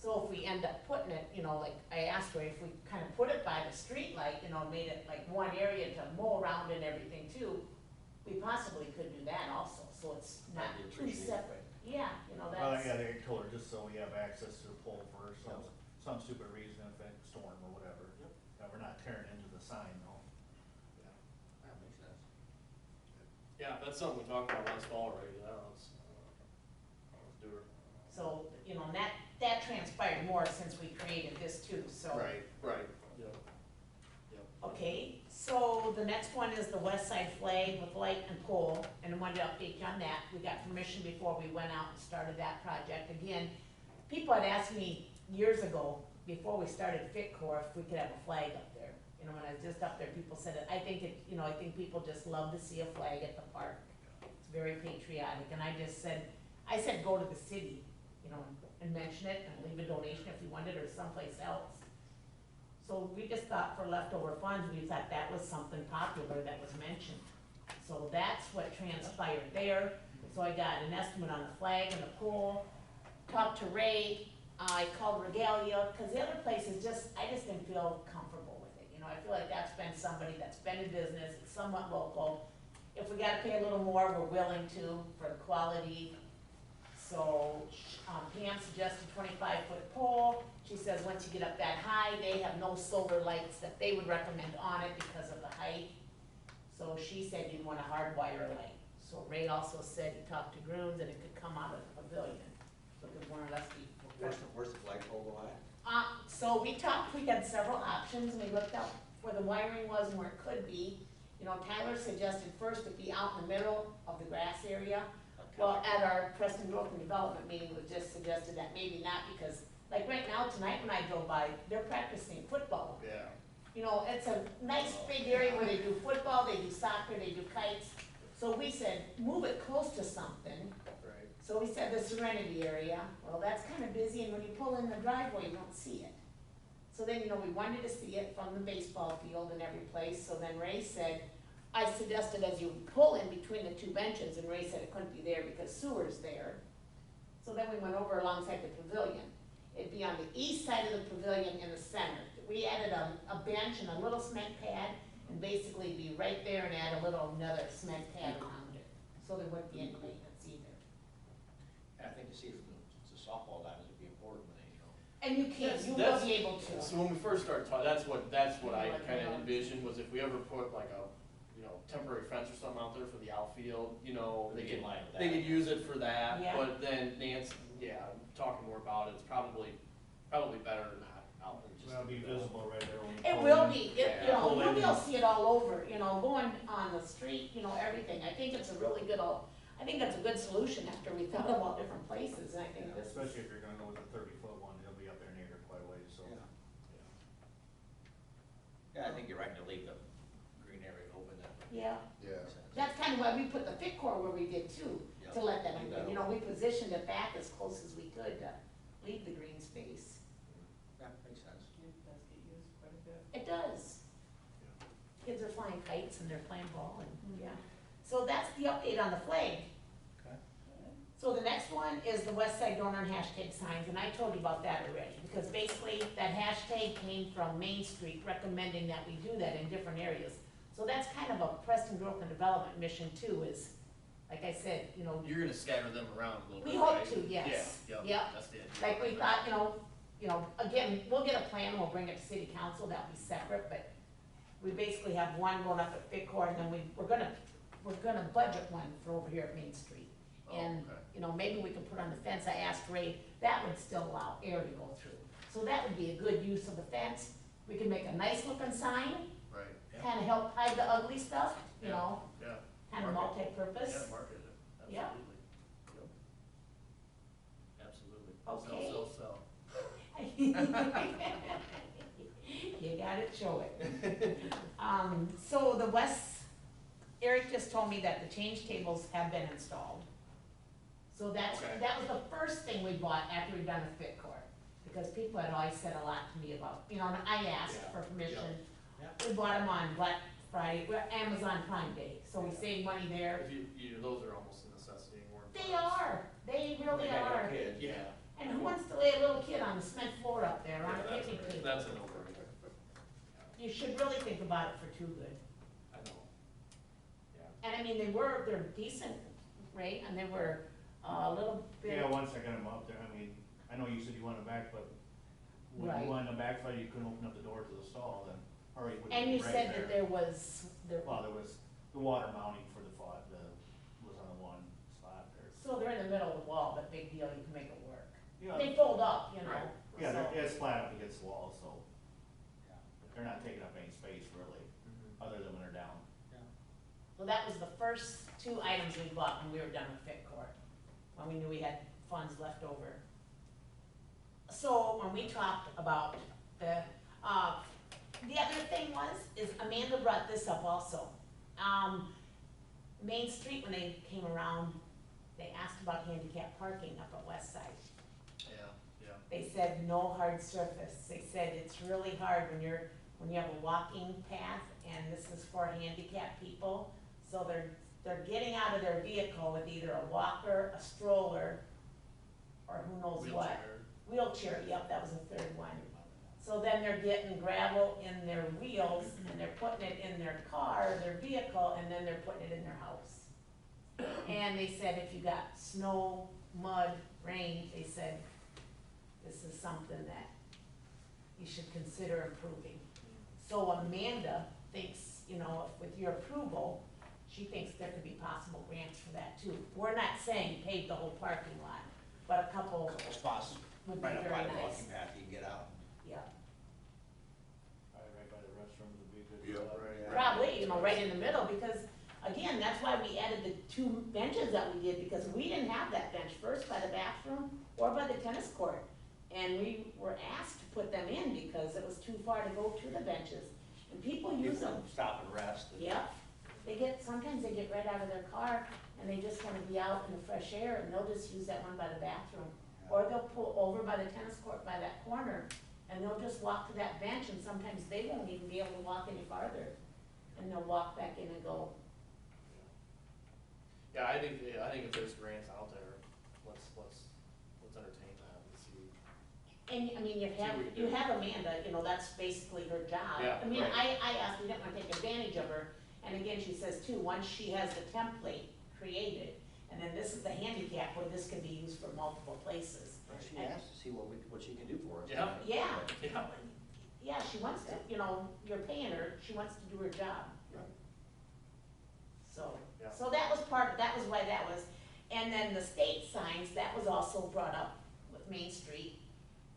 So if we end up putting it, you know, like I asked her, if we kind of put it by the street light, you know, made it like one area to mow around and everything too, we possibly could do that also, so it's not That'd be too appreciated. separate. Yeah, you know, Well, that's. yeah, they told her just so we have access to the pole for some stupid reason, if it storm or whatever. Yep. We're not tearing into the sign though. That makes sense. Yeah, that's something we talked about last fall already, let's do it. So, you know, and that transpired more since we created this too, so. Right, yep. Okay, so the next one is the west side flag with light and pole, and I wanted to update you on that. We got permission before we went out and started that project. Again, people had asked me years ago, before we started FitCor, if we could have a flag up there. You know, when I was just up there, people said it, I think people just love to see a flag at the park. It's very patriotic, and I said, go to the city, you know, and mention it, and leave a donation if you wanted, or someplace else. So we just thought for leftover funds, we thought that was something popular that was mentioned. So that's what transpired there. So I got an estimate on the flag and the pole, talked to Ray, I called Regalia, cause the other place is I just didn't feel comfortable with it. You know, I feel like that's been somebody that's been in business, it's somewhat local. If we gotta pay a little more, we're willing to for the quality. So, Pam suggested 25-foot pole. She says once you get up that high, they have no solar lights that they would recommend on it because of the height. So she said you'd want a hardwire light. So Ray also said he talked to Grooms and it could come out of the pavilion. So it could more or less be. Where's the flagpole go at? So we had several options, and we looked up where the wiring was and where it could be. You know, Tyler suggested first it be out in the middle of the grass area. Well, at our Preston Growth and Development meeting, we just suggested that maybe not, because like right now, tonight when I drove by, they're practicing football. Yeah. You know, it's a nice big area where they do football, they do soccer, they do kites. So we said, move it close to something. Right. So we said the Serenity area. Well, that's kind of busy, and when you pull in the driveway, you don't see it. So then, you know, we wanted to see it from the baseball field and every place. So then Ray said, I suggested as you pull in between the two benches, and Ray said it couldn't be there because sewer's there. So then we went over alongside the pavilion. It'd be on the east side of the pavilion in the center. We added a bench and a little cement pad, and basically be right there and add another cement pad around it. So there wouldn't be any maintenance either. I think to see if the softball diamonds would be important, you know. And you can, you will That's- be able to. So when we first started talking, that's what I kinda envisioned, was if we ever put like a, temporary fence or something out there for the outfield, they Get in could, line with that. they could use it for that, Yeah. but then Nancy, talking more about it, it's probably better than not out there. just Well, it'll be in the middle. visible right there when we It pull will in. be, Yeah. we'll be able to see it all over, going on the street, everything. I think it's a really good, I think that's a good solution after we thought about different places, and I think this. Especially if you're gonna go with a 30-foot one, it'll be up there near quite a ways, so. Yeah. Yeah, I think you're right to leave the green area open then. Yeah, Yeah. Makes sense. that's kind of why we put the fit core where we did too, Yeah. to let them, Leave that we open. positioned it back as close as we could to leave the green space. Yeah, makes sense. It does get used quite a bit. It does. Kids are flying kites and they're playing ball and, yeah. So that's the update on the flag. Okay. So the next one is the West Side Donor and hashtag signs, and I told you about that already, because basically that hashtag came from Main Street recommending that we do that in different areas. So that's kind of a Preston Growth and Development mission too, is, like I said, You're gonna scatter them around a little we bit, hope right? to, yes. Yeah, Yep. that's the idea. Like we thought, again, we'll get a plan, we'll bring it to city council, that'll be separate, but we basically have one going up at FitCor, and then we're gonna budget one for over here at Main Street. Oh, And, okay. maybe we can put on the fence, I asked Ray, that would still allow air to go through. So that would be a good use of the fence, we can make a nice looking sign, Right, kinda help hide the ugly stuff, yeah, kind of multi-purpose. Yeah, market it, Yeah. absolutely. Yep. Absolutely. Okay. Sell. You gotta show it. So the Eric just told me that the change tables have been installed. So that was the first thing we bought after we'd done the fit court. Because people had always said a lot to me about, and I asked for permission. We bought them on Black Friday, Amazon Prime Day, so we saved money there. Those are almost a necessity anymore. They are, they really Yeah, are. kids, Yeah. And who wants to lay a little kid on the cement floor up there on a picnic table? That's a no-brainer. You should really think about it for Too Good. I know. Yeah. And I mean, they're decent, right? And they were a little bit. Yeah, once I got them up there, I mean, I know you said you wanted a back, but when Right. you wanted a back foot, you couldn't open up the door to the stall then, or you wouldn't And be you right said that there was, Well, there was the water mounting for the was on the one spot there. so they're in the middle of the wall, but big deal, you can make it work. Yeah, They fold up, Right. yeah, so- it's flat up against the wall, so Yeah. they're not taking up any space really, other than when they're down. So that was the first two items we bought when we were done with fit court, when we knew we had funds left over. So when we talked about the other thing is Amanda brought this up also. Main Street, when they came around, they asked about handicap parking up at West Side. Yeah. They said no hard surface. They said it's really hard when you have a walking path, and this is for handicapped people. So they're getting out of their vehicle with either a walker, a stroller, or who knows what. Wheelchair, yep, that was the third one. So then they're getting gravel in their wheels, and they're putting it in their car, their vehicle, and then they're putting it in their house. And they said if you got snow, mud, rain, they said, this is something that you should consider improving. So Amanda thinks, with your approval, she thinks there could be possible grants for that too. We're not saying pave the whole parking lot, but a couple Couple spots would be right up very by the nice. walking path, you can get out. Yeah, Right by the restrooms would be a good. Yep. spot. Right. probably, right in the middle, because again, that's why we added the two benches that we did, because we didn't have that bench first by the bathroom or by the tennis court. And we were asked to put them in because it was too far to go to the benches. And people use them. Stop and rest. and- Yep. Sometimes they get right out of their car and they just wanna be out in the fresh air, and they'll just use that one by the bathroom. Or they'll pull over by the tennis court by that corner, and they'll just walk to that bench, and sometimes they won't even be able to walk any farther. And they'll walk back in and go. Yeah, I think if there's grants out there, let's entertain that and see. And, I mean, you have Amanda, that's basically her job. Yeah, I mean, right. I asked, we didn't wanna take advantage of her, and again, she says too, once she has the template created, and then this is the handicap where this can be used for multiple places. She asked to see what she can do for us. Yeah. Yeah, yeah, she wants to, you're paying her, she wants to do her job. Right. Yeah. So that was why that was, and then the state signs, that was also brought up with Main Street.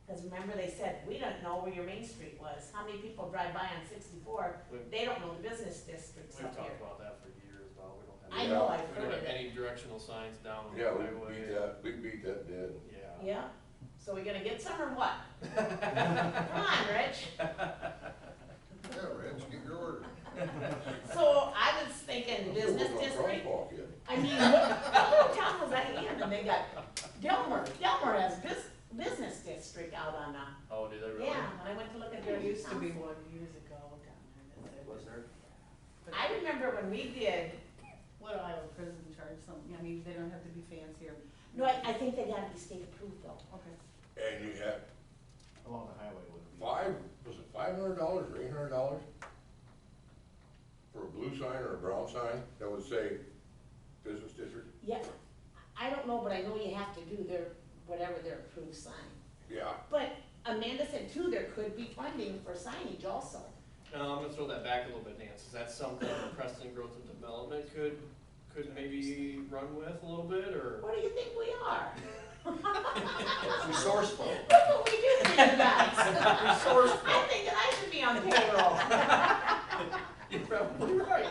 Cause remember they said, we don't know where your Main Street was, how many people drive by on 64, they don't know the business districts We've up here. talked about that for years, about we don't have. I know, I've We heard don't of have it. any directional signs down the Yeah, we highway. beat that dead. Yeah. Yeah, so we gonna get some or what? Come on, Rich. Yeah, Rich, get your order. So I was thinking business Still working on district, crosswalk yet. I mean, what town was I in? And they got Delmer has business district out on, Oh, do they really? yeah, when I went to look at their There used to be council. one years ago down there. Was there? I remember when we did, What Iowa prison charge something, I mean, they don't have to be fancier. no, I think they gotta be state approved though. Okay. And you had Along the highway would be. was it $500 or $800? For a blue sign or a brown sign that would say business district? Yeah, I don't know, but I know you have to do whatever their approved sign. Yeah. But Amanda said too, there could be funding for signage also. No, I'm gonna throw that back a little bit, Nancy. Is that something that Preston Growth and Development could maybe run with a little bit, or? What do you think we are? Resourceful. That's what we do for you guys. Resourceful. I think that I should be on payroll. You're probably right.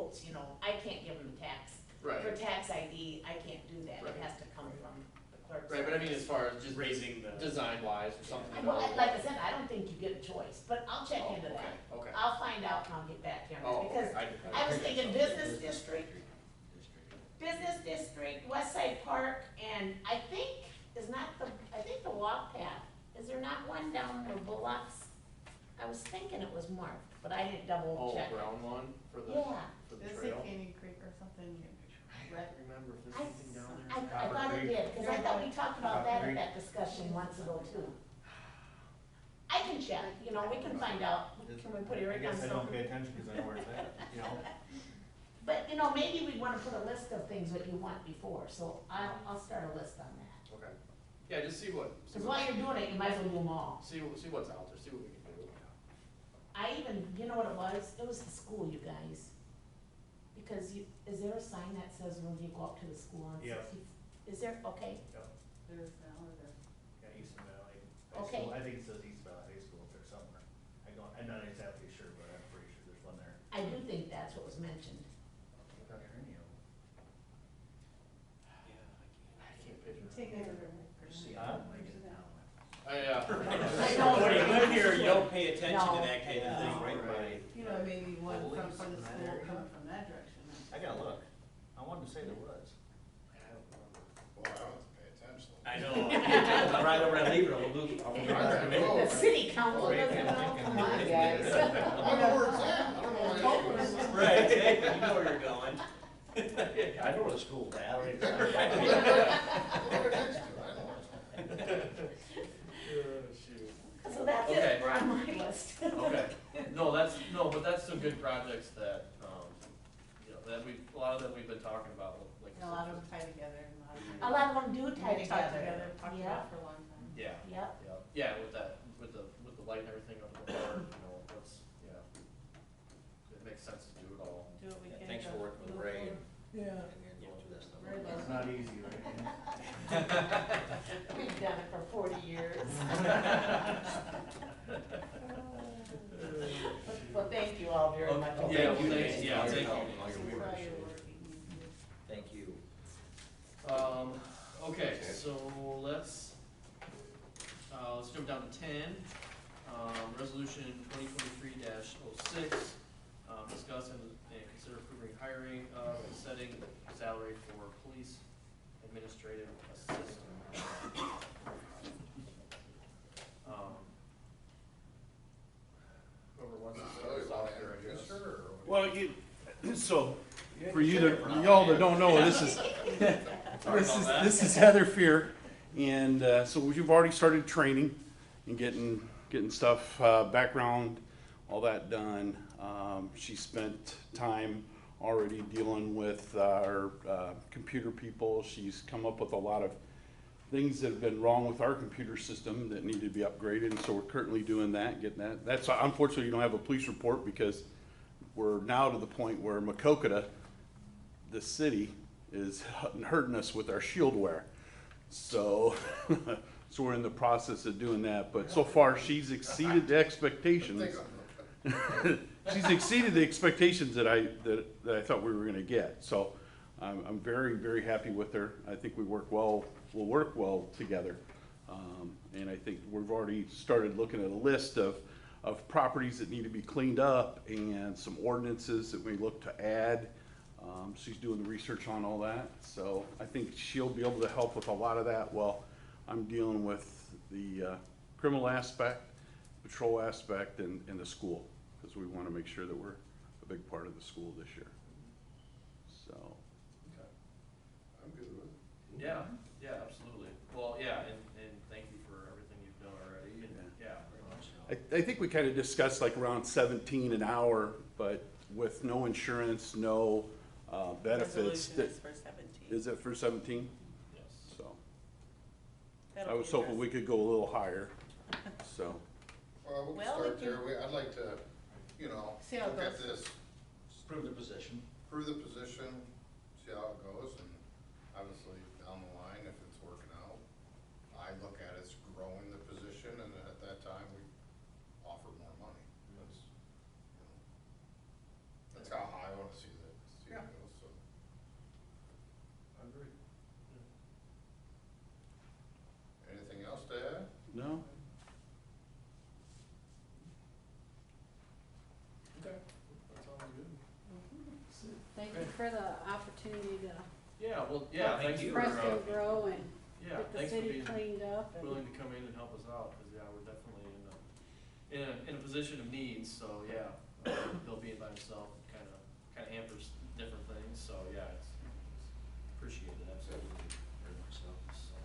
quotes, you know, I can't give them the tax. Right. For tax ID, I can't do that, Right. it has to come from the clerk's. Right, but I mean, as far as just Raising the- design wise or something. Well, like I said, I don't think you get a choice, but I'll check into that. Okay. I'll find out and I'll get back to you Oh, on that, because okay. I was thinking business district, West Side Park, and I think, I think the walk path, is there not one down where Bullocks? I was thinking it was marked, but I didn't double Oh, check. brown one for the, Yeah, for the Does it trail? say Canyon Creek or something? I don't remember if there's I, anything down there. I thought it did, cause I thought we talked about that at that discussion months ago too. I can check, you know, we can find out, can we put it I right down? guess I don't pay attention because I know where it's at, you know? But, you know, maybe we wanna put a list of things that you want before, so I'll start a list on that. Okay. Yeah, just see what, Cause while you're doing it, you might as well do them all. see what's out there, see what we can do. I even, you know what it was? It was the school, you guys. Because is there a sign that says when you go up to the school on Yeah. 60? Is there? Okay, There's now or there. Yeah, Eastern Valley High Okay. School, I think it says East Valley High School up there somewhere. I'm not exactly sure, but I'm pretty sure there's one there. I do think that's what was mentioned. I can't picture. Take it. See, Huh? I know. When you live here, you don't pay attention No. to that kind of thing, right? Right. You know, maybe one from Police the in that school area. coming from that direction. I gotta look. I wanted to say there was. Well, I don't have to pay attention. I know. I'll ride over and leave it, I'll do. The city council doesn't know, come on, guys. I know where it's at, I don't know why it's here. Right, exactly, you know where you're going. I know where the school's at. Right next to it, I know. Shoot. So that's Okay. it, we're on my list. Okay, but that's some good projects that, you know, that a lot of them we've been talking about, like. And a lot of them tie together and a lot of them. A lot of them do tie They talk together. talked Yeah, about for a long time. Yeah, yep. yeah, with the light and everything up in the park, you know, it makes sense to do it all. Do what we can. Thanks to for working with move Ray forward. and going through that stuff. Very It's well. not easy, right? We've done it for 40 years. Well, thank you all very much. Yeah, well, thanks, yeah, thank you. Thanks for all your work. Thank you. Okay, so let's jump down to 10, resolution 2023-06, discuss and consider approving hiring of and setting salary for police administrative assistant. Whoever wants to start us off here, I guess. Well, so, for y'all that don't know, this is Heather Fear. And, so we've already started training and getting stuff, background, all that done. She spent time already dealing with our, computer people. She's come up with a lot of things that have been wrong with our computer system that need to be upgraded, and so we're currently doing that, getting that. That's, unfortunately, you don't have a police report because we're now to the point where Macokota, the city, is hurting us with our shieldware. So, so we're in the process of doing that, but so far she's exceeded the expectations. She's exceeded the expectations that I thought we were gonna get, so I'm very, very happy with her. I think we'll work well together. And I think we've already started looking at a list of properties that need to be cleaned up and some ordinances that we look to add. She's doing the research on all that, so I think she'll be able to help with a lot of that while I'm dealing with the criminal aspect, patrol aspect, and the school, because we want to make sure that we're a big part of the school this year. So. Okay. I'm good with it. Yeah, absolutely. Well, and thank you for everything you've done already, and very much. I think we kind of discussed like around 17 an hour, but with no insurance, no benefits. Resolution is for 17. Is it for 17? Yes. So That'll I was be hoping we could go a little higher, so. Well, we can Well, start we there, I'd like to, See how it look at goes. this, Prove the position. prove the position, see how it goes, and obviously down the line, if it's working out, I look at it as growing the position, and at that time, we offer more money. That's how I wanna see the for the opportunity to Yeah, well, yeah, Thank thanks you. for, Preston grow and yeah, get the thanks for city being cleaned up and. willing to come in and help us out, cause yeah, we're definitely in a position of need, so yeah. Bill being by himself kinda hampers different things, so yeah, it's appreciated, absolutely, very much so, so.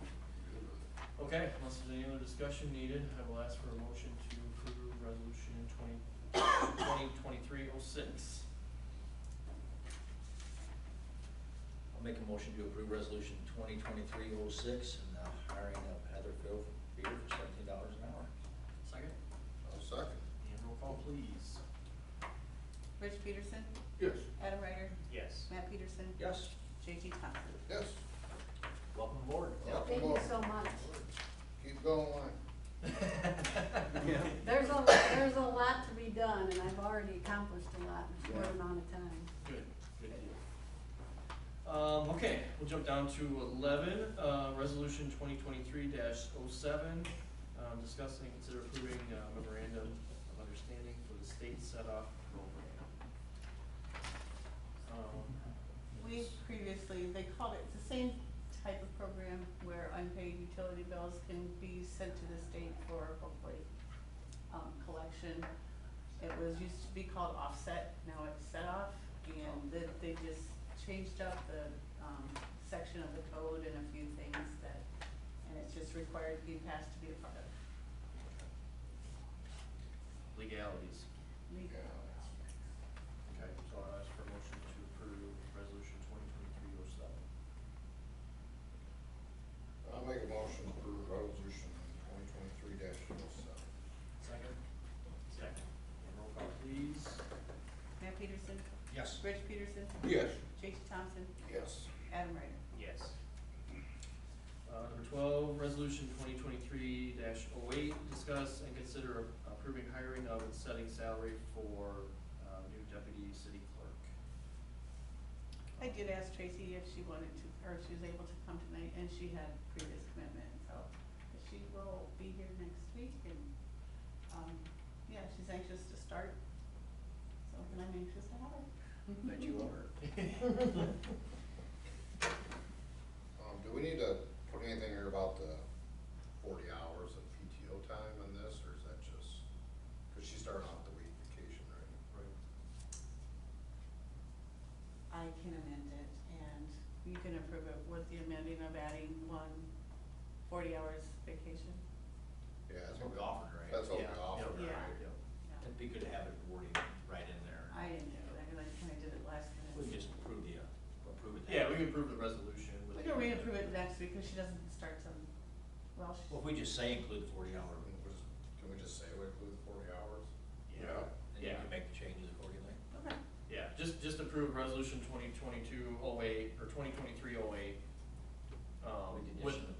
Okay, unless there's any other discussion needed, I will ask for a motion to approve resolution 2023-06. I'll make a motion to approve resolution 2023-06 and the hiring of Heather Beer for $17 an hour. Second? I'll second. And roll call, please. Rich Peterson, Yes. Adam Ryder, Yes. Matt Peterson, Yes. J.T. Thompson. Yes, Welcome aboard. welcome Thank you aboard. so much. Keep going. There's a lot to be done, and I've already accomplished a lot in a short amount of time. Good, good deal. Okay, we'll jump down to 11, resolution 2023-07, discuss and consider approving memorandum of understanding for the state set-off program. We previously, they called it, it's the same type of program where unpaid utility bills can be sent to the state for hopefully, collection. It was used to be called offset, now it's set off, and they just changed up the, section of the code and a few things that, and it's just required to be passed to be a part of. Legalities. Legal. Okay, so I'll ask for a motion to approve resolution 2023-07. I'll make a motion to approve resolution 2023-07. Second? Second. And roll call, please. Matt Peterson, Yes. Rich Peterson, Yes. J.T. Thompson, Yes. Adam Ryder. Yes. Number 12, resolution 2023-08, discuss and consider approving hiring of and setting salary for new deputy city clerk. I did ask Tracy if she wanted to, or if she was able to come tonight, and she had previous commitment, so she will be here next week, and, yeah, she's anxious to start, so, and I'm anxious to have her. Bet you are. Do we need to put anything here about the 40 hours of PTO time in this, or is that just, cause she's starting off the week vacation, right? Right. I can amend it, and you can approve it with the amending of adding 40 hours vacation. Yeah, That's what we offered, right? That's what we Yeah. offered, Yeah. right? Yeah. It'd be good to have it wording right in there. I didn't do it, I kinda did it last minute. We can just approve it. Yeah, we can approve the resolution. with We the- can reapprove it next week, cause she doesn't start till, well, she. Well, if we just say include the 40 hour, Can we just say we include the 40 hours? Yeah. then you can make the changes accordingly. Okay. Yeah, just approve resolution 2022-08, or 2023-08,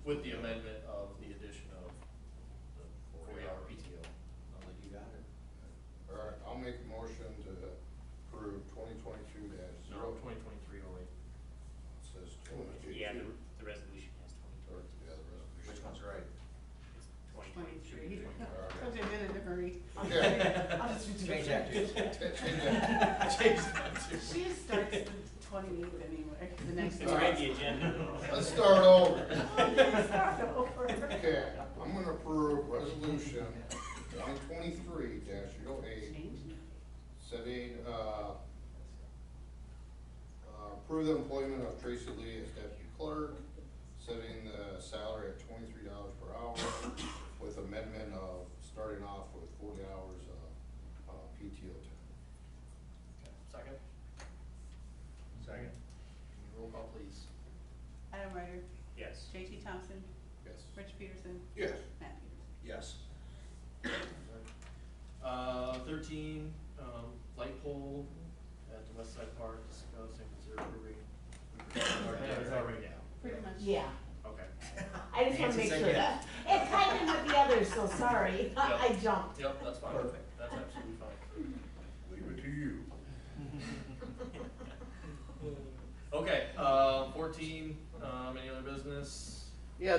with the amendment of the addition of the 40-hour PTO. Sounds like you got it. All right, I'll make a motion to approve 2022 No, 2023-08. Says Yeah, the resolution has Or, 2023. yeah, the resolution. Which one's right? It's 23. 2023. Told you I'm in a hurry. Yeah. I'll just Change that to. Change that to. She starts the 28th anyway, the next It's one. right, the agenda. Let's start over. Okay, start over. Okay, I'm gonna approve resolution 2023-08, setting, approve the employment of Tracy Lee as deputy clerk, setting the salary at $23 per hour, with amendment of starting off with 40 hours of PTO time. Second? Second. Roll call, please. Adam Ryder, Yes. J.T. Thompson, Yes. Rich Peterson, Yes. Matt Peterson. Yes. 13, light pole at the West Side Park, discuss and consider approving. It's already down. Pretty much. Yeah, Okay. I just wanna Nancy make said sure yes. that, it tied in with the others, so sorry, I jumped. Yep, that's fine. Perfect. That's absolutely fine. Leave it to you. Okay, 14, any other business? Yeah,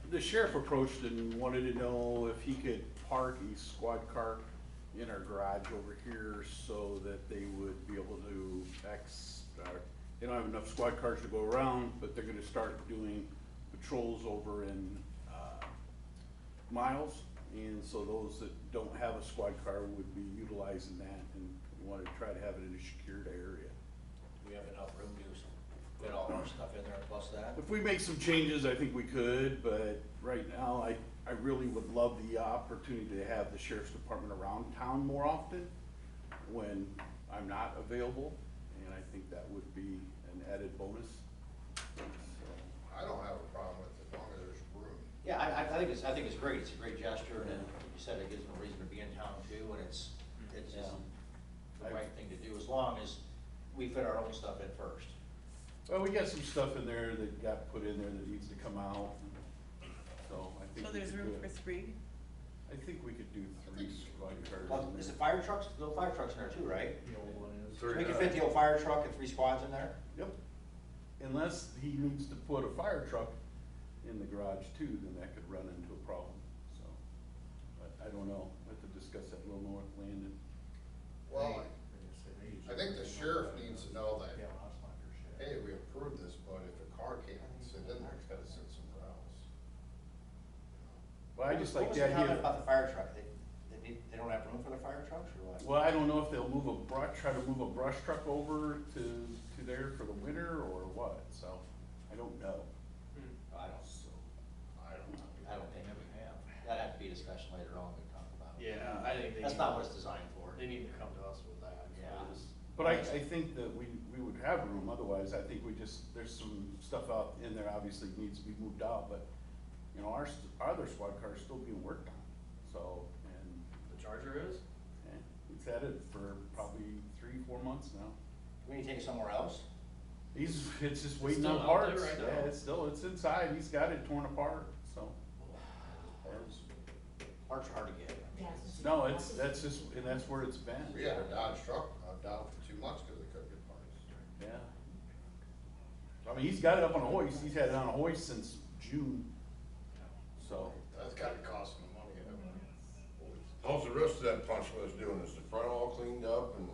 the sheriff approached and wanted to know if he could park a squad car in our garage over here so that they would be able to they don't have enough squad cars to go around, but they're gonna start doing patrols over in, Miles. And so those that don't have a squad car would be utilizing that, and we wanna try to have it in a secured area. We have enough room to fit all our stuff in there plus that. If we make some changes, I think we could, but right now, I really would love the opportunity to have the sheriff's department around town more often when I'm not available, and I think that would be an added bonus. So, I don't have a problem with it as long as there's room. Yeah, I think it's great, it's a great gesture, and then you said it gives them a reason to be in town too, and it's the right thing to do, as long as we fit our own stuff in first. Well, we got some stuff in there that got put in there that needs to come out, so I think So we there's could room do for it. 3? I think we could do 3 squad cars Well, in is there. the fire trucks, little fire trucks in there too, right? The old one is. So we can fit the old fire truck and 3 squads in there? Yep. Unless he needs to put a fire truck in the garage too, then that could run into a problem, so. But I don't know, we'll have to discuss that a little more with Landon. Well, I think the sheriff needs to know that, Yeah, last month or shit. hey, we approved this, but if a car can't sit in there, it's gotta sit somewhere else. Well, I just What like was the the comment idea, about the fire truck? They don't have room for the fire trucks, or what? well, I don't know if they'll try to move a brush truck over to there for the winter or what, so, I don't know. I don't, So, I don't know. I don't think we have. That'd have to be a discussion later on, we talk about it. Yeah, I think That's not what it's designed for. They need to come to us with that. Yeah. But I think that we would have room, otherwise I think there's some stuff out in there obviously needs to be moved out, but, you know, our other squad car is still being worked on, so, and, The Charger is? it's had it for probably 3-4 months now. We need to take it somewhere else? It's just waiting still on out there parts, right now? yeah, it's inside, he's got it torn apart, so. Parts are hard to get. No, that's just, and that's where it's been. We had a Dodge truck down for 2 months because they couldn't get parts. Yeah. I mean, he's got it up on a hoist, he's had it on a hoist since June, so. That's gotta cost them money, you know. How's the rest of that punch list doing? Is the front all cleaned up and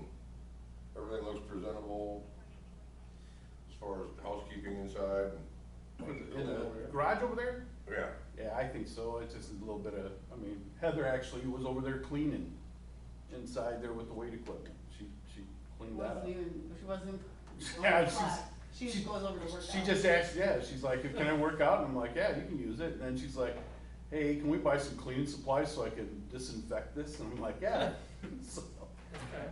everything looks presentable as far as housekeeping inside? In the garage over there? Yeah. Yeah, I think so, it's just a little bit of, I mean, Heather actually was over there cleaning inside there with the weight equipment, she cleaned that up. She wasn't. Yeah, She just goes over to work out. She just asked, yeah, she's like, can I work out? And I'm like, yeah, you can use it. And then she's like, hey, can we buy some cleaning supplies so I can disinfect this? And I'm like, yeah. So, Okay.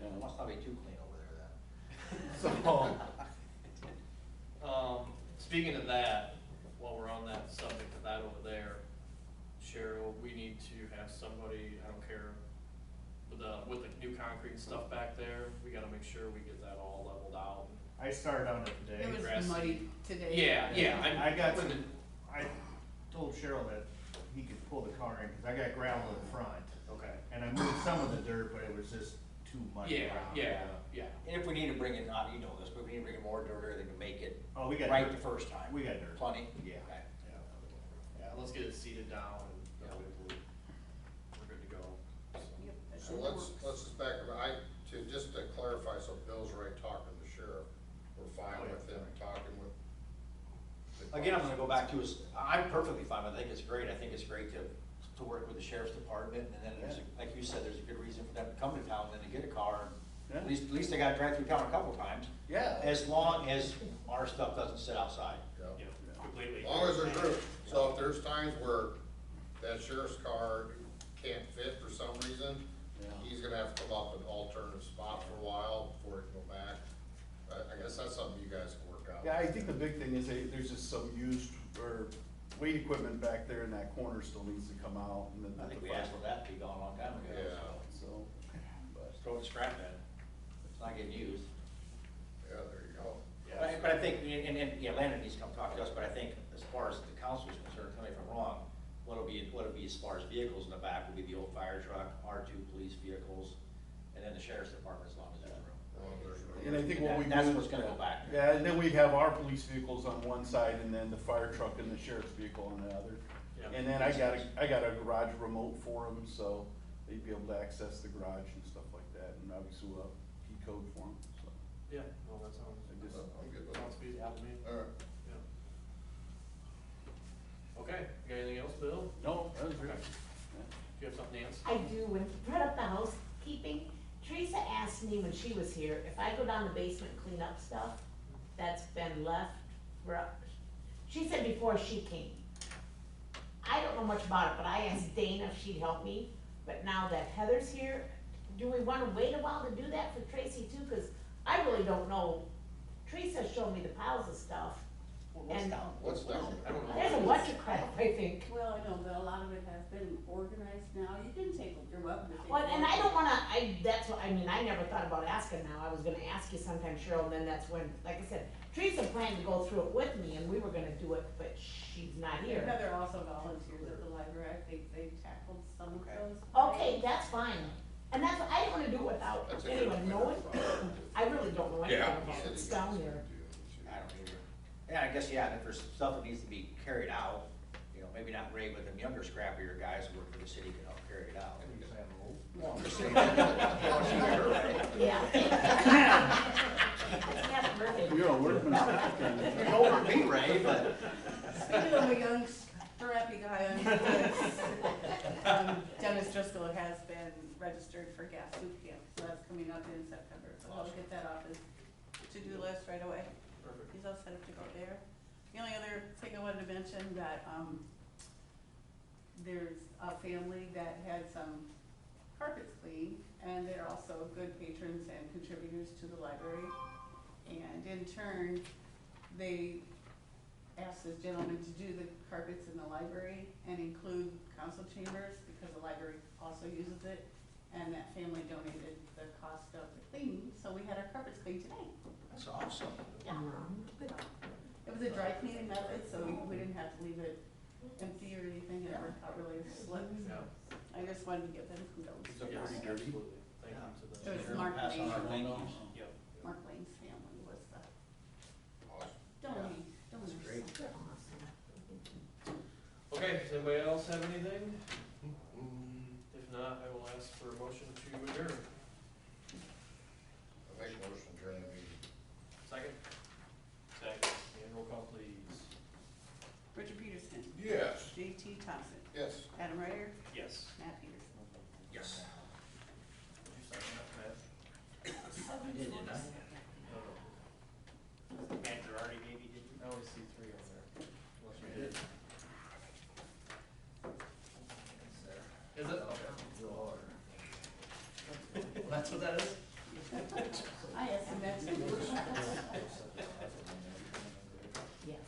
yeah. Must not be too clean over there then. So, Speaking of that, while we're on that subject of that over there, Cheryl, we need to have somebody, I don't care, with the new concrete and stuff back there, we gotta make sure we get that all leveled out. I started on it today. It was grassy. muddy today. Yeah, I got some, I told Cheryl that he could pull the car in, cause I got gravel in front, Okay. and I moved some of the dirt, but it was just too muddy Yeah, around. yeah. And if we need to bring in, you know this, but if we need to bring in more dirt or anything to make it Oh, we got right dirt. the first time. We got dirt. Plenty? Yeah. Okay. Yeah, let's get it seated down and that way we're good to go. So let's just back up, just to clarify, so Bill's right talking to the sheriff, we're fine with him talking with. the Again, I'm gonna go back to is, I'm perfectly fine, I think it's great, I think it's great to work with the sheriff's department, and then there's, like you said, there's a good reason for them to come to town, and then to get a car. Yeah. At least they gotta drive through town a couple times, yeah. as long as our stuff doesn't sit outside. Yeah. Completely. As long as there's room, so if there's times where that sheriff's car can't fit for some reason, Yeah. he's gonna have to come up with an alternative spot for a while before he can go back. I guess that's something you guys can work out. Yeah, I think the big thing is there's just some used or weight equipment back there in that corner still needs to come out. And then I think we asked for that to be gone a long time ago, Yeah. so, So, but, let's throw it in the scrap bin, it's not getting used. Yeah, there you go. But I think, and, yeah, Landon needs to come talk to us, but I think as far as the council is concerned, tell me if I'm wrong, what'll be as far as vehicles in the back will be the old fire truck, our 2 police vehicles, and then the sheriff's department as long as there's room. Well, there's room. and I think what we do. That's what's gonna go back there. Yeah, and then we'd have our police vehicles on one side and then the fire truck and the sheriff's vehicle on the other. Yeah. And then I got a garage remote for them, so they'd be able to access the garage and stuff like that, and obviously we'll have key code for them, so. Yeah, well, that sounds. I just, I'm Teresa asked me when she was here, if I go down the basement and clean up stuff that's been left for, she said before she came. I don't know much about it, but I asked Dana if she'd help me, but now that Heather's here, do we wanna wait a while to do that for Tracy too? Cause I really don't know. Teresa showed me the piles of stuff. What's And- down? What's down? I don't know. There's a bunch of crap, I think. Well, I know, but a lot of it has been organized now. You can take, you're welcome to take. Well, and I don't wanna, that's what, I mean, I never thought about asking now, I was gonna ask you sometime, Cheryl, and then that's when, like I said, Teresa planned to go through it with me, and we were gonna do it, but she's not here. Heather also volunteers at the library. I think they tackled some of Okay. those. Okay, that's fine, and that's, I didn't wanna do it without That's a good anyone knowing, I really don't know anything Yeah. about it, it's down there. I don't either. Yeah, I guess, yeah, if there's stuff that needs to be carried out, you know, maybe not Ray, but them younger scrappier guys who work for the city can help carry it out. Well, I'm just saying. Yeah. Yeah, perfect. You're a workman. You're over me, Ray, but. Speaking of a young, scrappy guy, Dennis Driscoll has been registered for gas boot camp, so that's coming up in September. So I'll get that off his to-do list right away. Perfect. He's all set up to go there. The only other thing I wanted to mention that, there's a family that had some carpets cleaned, and they're also good patrons and contributors to the library. And in turn, they asked this gentleman to do the carpets in the library and include council chambers, because the library also uses it. And that family donated the cost of the cleaning, so we had our carpets cleaned today. That's awesome. Yeah. It was a dry cleaning method, so we didn't have to leave it empty or anything, it worked out really slick. Yeah. I just wanted to give them kudos. Yes, Pretty dirty. absolutely. Thank you to the. It was Sure, Mark pass on our Lane. thank yous. Yep. Mark Lane's family was the Awesome. donor. That's great. Okay, does anybody else have anything? If not, I will ask for a motion to adjourn. I make a motion to adjourn the meeting. Second? Second. And roll call, please. Richard Peterson, Yes. J.T. Thompson, Yes. Adam Ryder, Yes. Matt Peterson. Yes. Did you second that, Matt? I did, didn't I? No, no. Matt Girardi maybe, didn't you? I only see three on there. Unless you did. Is it? Okay. That's what that is? I asked him that too. Yes.